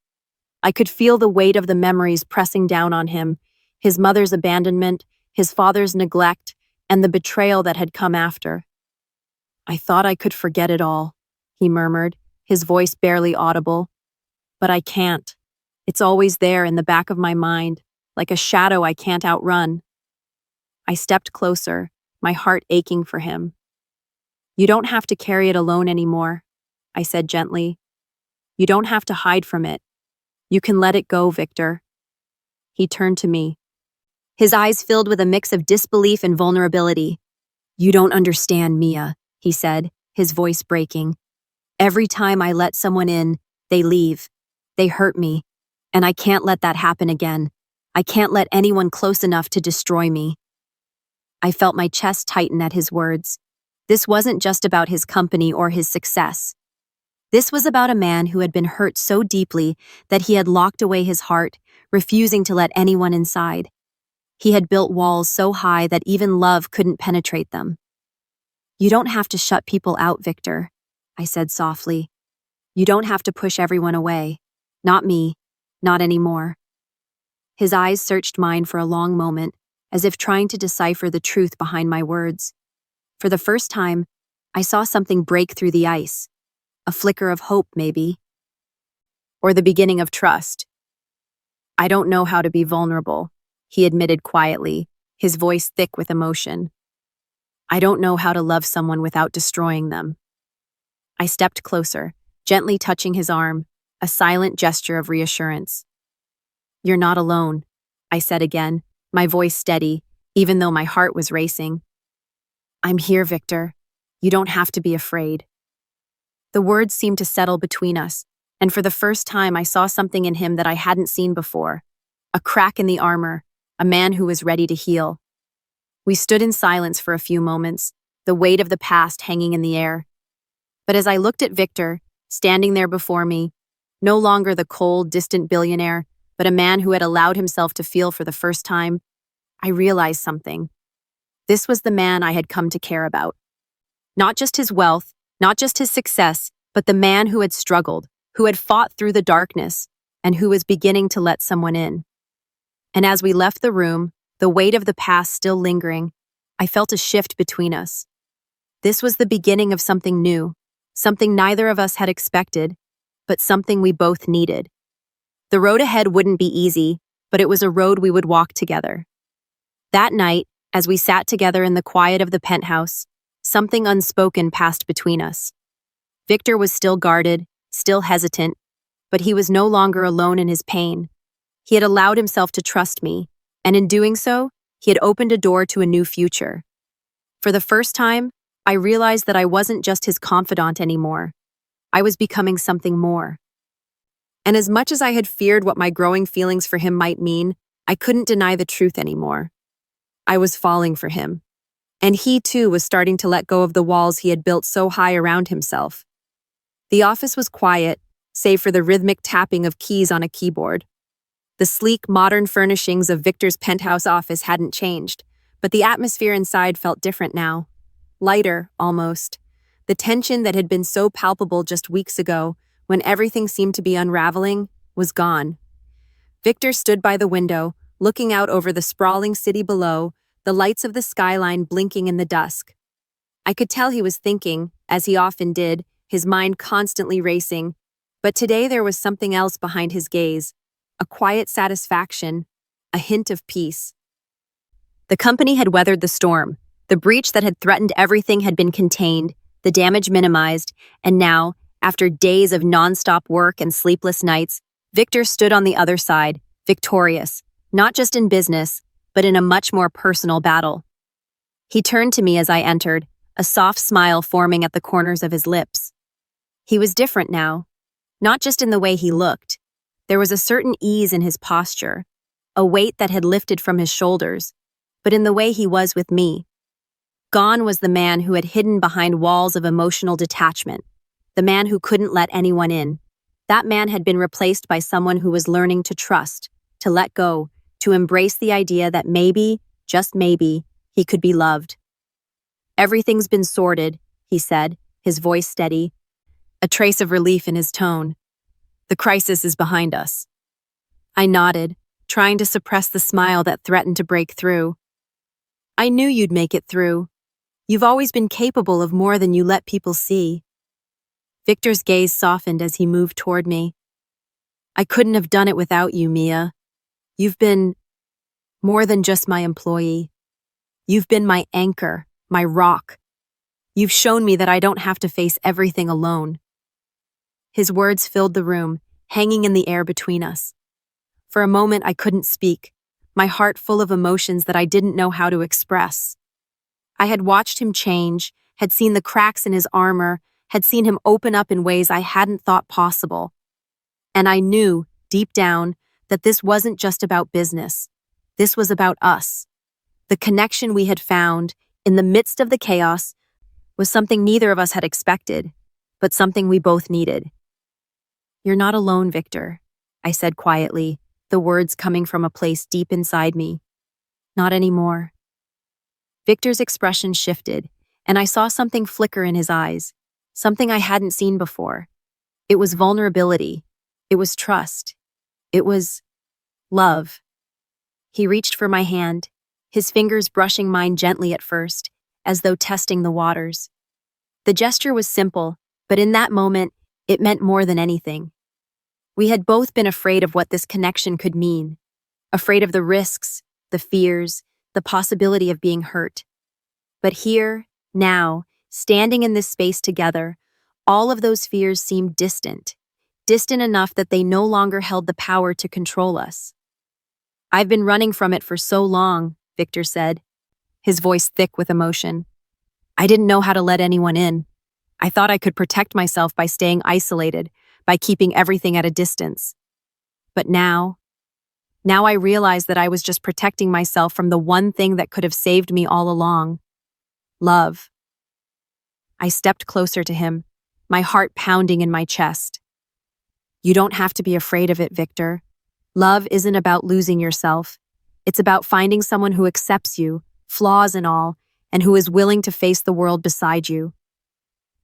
I could feel the weight of the memories pressing down on him, his mother's abandonment, his father's neglect, and the betrayal that had come after. "I thought I could forget it all," he murmured, his voice barely audible. "But I can't. It's always there in the back of my mind, like a shadow I can't outrun." I stepped closer, my heart aching for him. "You don't have to carry it alone anymore," I said gently. "You don't have to hide from it. You can let it go, Victor." He turned to me, his eyes filled with a mix of disbelief and vulnerability. "You don't understand, Mia," he said, his voice breaking. "Every time I let someone in, they leave. They hurt me, and I can't let that happen again. I can't let anyone close enough to destroy me." I felt my chest tighten at his words. This wasn't just about his company or his success. This was about a man who had been hurt so deeply that he had locked away his heart, refusing to let anyone inside. He had built walls so high that even love couldn't penetrate them. "You don't have to shut people out, Victor," I said softly. "You don't have to push everyone away. Not me. Not anymore." His eyes searched mine for a long moment, as if trying to decipher the truth behind my words. For the first time, I saw something break through the ice. A flicker of hope, maybe. Or the beginning of trust. "I don't know how to be vulnerable," he admitted quietly, his voice thick with emotion. "I don't know how to love someone without destroying them." I stepped closer, gently touching his arm, a silent gesture of reassurance. "You're not alone," I said again, my voice steady, even though my heart was racing. "I'm here, Victor. You don't have to be afraid." The words seemed to settle between us, and for the first time I saw something in him that I hadn't seen before. A crack in the armor, a man who was ready to heal. We stood in silence for a few moments, the weight of the past hanging in the air. But as I looked at Victor, standing there before me, no longer the cold, distant billionaire, but a man who had allowed himself to feel for the first time, I realized something. This was the man I had come to care about. Not just his wealth, not just his success, but the man who had struggled, who had fought through the darkness, and who was beginning to let someone in. And as we left the room, the weight of the past still lingering, I felt a shift between us. This was the beginning of something new, something neither of us had expected, but something we both needed. The road ahead wouldn't be easy, but it was a road we would walk together. That night, as we sat together in the quiet of the penthouse, something unspoken passed between us. Victor was still guarded, still hesitant, but he was no longer alone in his pain. He had allowed himself to trust me, and in doing so, he had opened a door to a new future. For the first time, I realized that I wasn't just his confidant anymore. I was becoming something more. And as much as I had feared what my growing feelings for him might mean, I couldn't deny the truth anymore. I was falling for him. And he, too, was starting to let go of the walls he had built so high around himself. The office was quiet, save for the rhythmic tapping of keys on a keyboard. The sleek, modern furnishings of Victor's penthouse office hadn't changed, but the atmosphere inside felt different now. Lighter, almost. The tension that had been so palpable just weeks ago, when everything seemed to be unraveling, was gone. Victor stood by the window, looking out over the sprawling city below, the lights of the skyline blinking in the dusk. I could tell he was thinking, as he often did, his mind constantly racing, but today there was something else behind his gaze, a quiet satisfaction, a hint of peace. The company had weathered the storm. The breach that had threatened everything had been contained, the damage minimized, and now, after days of nonstop work and sleepless nights, Victor stood on the other side, victorious, not just in business, but in a much more personal battle. He turned to me as I entered, a soft smile forming at the corners of his lips. He was different now, not just in the way he looked. There was a certain ease in his posture, a weight that had lifted from his shoulders, but in the way he was with me. Gone was the man who had hidden behind walls of emotional detachment, the man who couldn't let anyone in. That man had been replaced by someone who was learning to trust, to let go, to embrace the idea that maybe, just maybe, he could be loved. "Everything's been sorted," he said, his voice steady, a trace of relief in his tone. "The crisis is behind us." I nodded, trying to suppress the smile that threatened to break through. "I knew you'd make it through. You've always been capable of more than you let people see." Victor's gaze softened as he moved toward me. "I couldn't have done it without you, Mia. You've been more than just my employee. You've been my anchor, my rock. You've shown me that I don't have to face everything alone." His words filled the room, hanging in the air between us. For a moment, I couldn't speak, my heart full of emotions that I didn't know how to express. I had watched him change, had seen the cracks in his armor, had seen him open up in ways I hadn't thought possible. And I knew, deep down, that this wasn't just about business. This was about us. The connection we had found, in the midst of the chaos, was something neither of us had expected, but something we both needed. "You're not alone, Victor," I said quietly, the words coming from a place deep inside me. "Not anymore." Victor's expression shifted, and I saw something flicker in his eyes, something I hadn't seen before. It was vulnerability. It was trust. It was love. He reached for my hand, his fingers brushing mine gently at first, as though testing the waters. The gesture was simple, but in that moment, it meant more than anything. We had both been afraid of what this connection could mean, afraid of the risks, the fears, the possibility of being hurt. But here, now, standing in this space together, all of those fears seemed distant enough that they no longer held the power to control us. "I've been running from it for so long," Victor said, his voice thick with emotion. "I didn't know how to let anyone in. I thought I could protect myself by staying isolated, by keeping everything at a distance. But now I realized that I was just protecting myself from the one thing that could have saved me all along. Love." I stepped closer to him, my heart pounding in my chest. "You don't have to be afraid of it, Victor. Love isn't about losing yourself. It's about finding someone who accepts you, flaws and all, and who is willing to face the world beside you."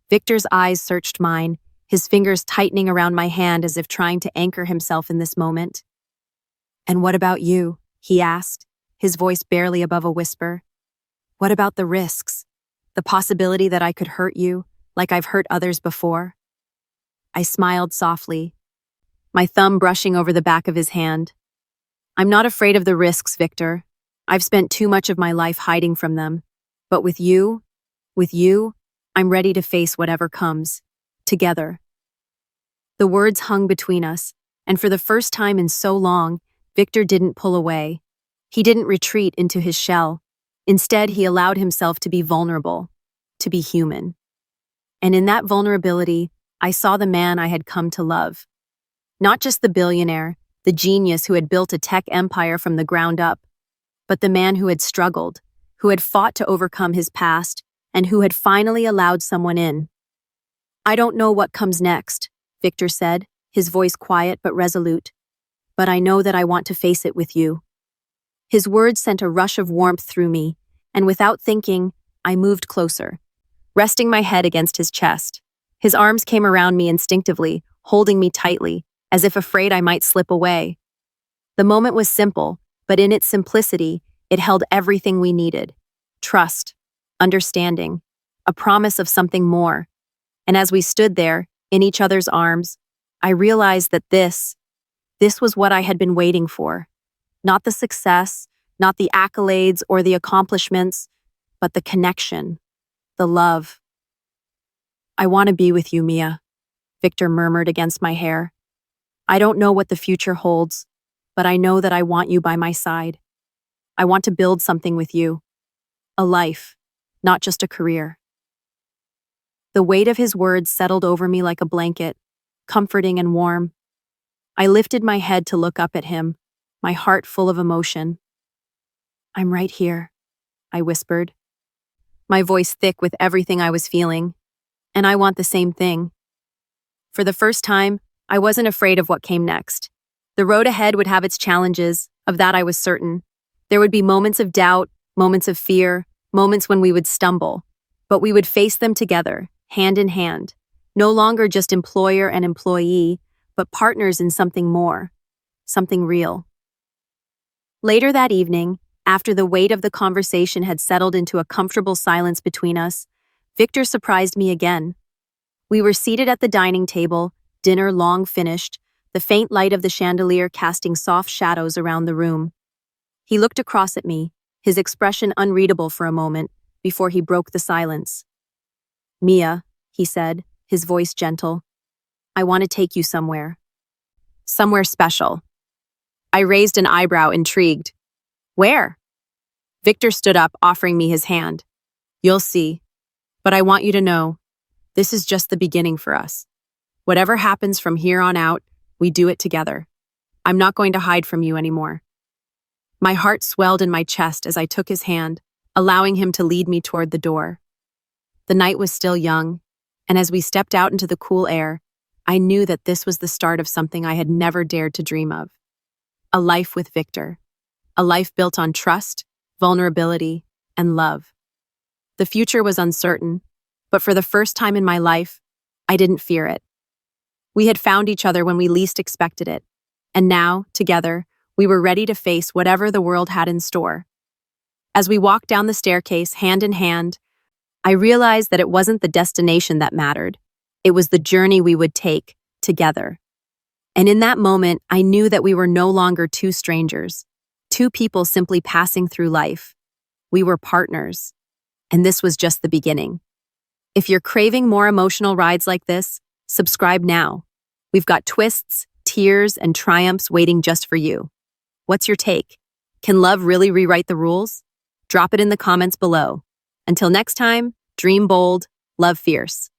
Victor's eyes searched mine, his fingers tightening around my hand as if trying to anchor himself in this moment. "And what about you?" he asked, his voice barely above a whisper. What about the risks? The possibility that I could hurt you, like I've hurt others before? I smiled softly, my thumb brushing over the back of his hand. I'm not afraid of the risks, Victor. I've spent too much of my life hiding from them. But with you, I'm ready to face whatever comes. Together. The words hung between us, and for the first time in so long, Victor didn't pull away. He didn't retreat into his shell. Instead, he allowed himself to be vulnerable, to be human. And in that vulnerability, I saw the man I had come to love. Not just the billionaire, the genius who had built a tech empire from the ground up, but the man who had struggled, who had fought to overcome his past, and who had finally allowed someone in. I don't know what comes next, Victor said, his voice quiet but resolute. But I know that I want to face it with you. His words sent a rush of warmth through me, and without thinking, I moved closer, resting my head against his chest. His arms came around me instinctively, holding me tightly, as if afraid I might slip away. The moment was simple, but in its simplicity, it held everything we needed. Trust, understanding, a promise of something more. And as we stood there, in each other's arms, I realized that this was what I had been waiting for. Not the success, not the accolades or the accomplishments, but the connection, the love. I want to be with you, Mia, Victor murmured against my hair. I don't know what the future holds, but I know that I want you by my side. I want to build something with you. A life, not just a career. The weight of his words settled over me like a blanket, comforting and warm. I lifted my head to look up at him, my heart full of emotion. I'm right here, I whispered, my voice thick with everything I was feeling. And I want the same thing. For the first time, I wasn't afraid of what came next. The road ahead would have its challenges, of that I was certain. There would be moments of doubt, moments of fear, moments when we would stumble. But we would face them together, hand in hand. No longer just employer and employee, but partners in something more, something real. Later that evening, after the weight of the conversation had settled into a comfortable silence between us, Victor surprised me again. We were seated at the dining table, dinner long finished, the faint light of the chandelier casting soft shadows around the room. He looked across at me, his expression unreadable for a moment, before he broke the silence. Mia, he said, his voice gentle, I want to take you somewhere. Somewhere special. I raised an eyebrow, intrigued. Where? Victor stood up, offering me his hand. You'll see. But I want you to know, this is just the beginning for us. Whatever happens from here on out, we do it together. I'm not going to hide from you anymore. My heart swelled in my chest as I took his hand, allowing him to lead me toward the door. The night was still young, and as we stepped out into the cool air, I knew that this was the start of something I had never dared to dream of. A life with Victor. A life built on trust, vulnerability, and love. The future was uncertain, but for the first time in my life, I didn't fear it. We had found each other when we least expected it, and now, together, we were ready to face whatever the world had in store. As we walked down the staircase, hand in hand, I realized that it wasn't the destination that mattered. It was the journey we would take, together. And in that moment, I knew that we were no longer two strangers, two people simply passing through life. We were partners. And this was just the beginning. If you're craving more emotional rides like this, subscribe now. We've got twists, tears, and triumphs waiting just for you. What's your take? Can love really rewrite the rules? Drop it in the comments below. Until next time, dream bold, love fierce.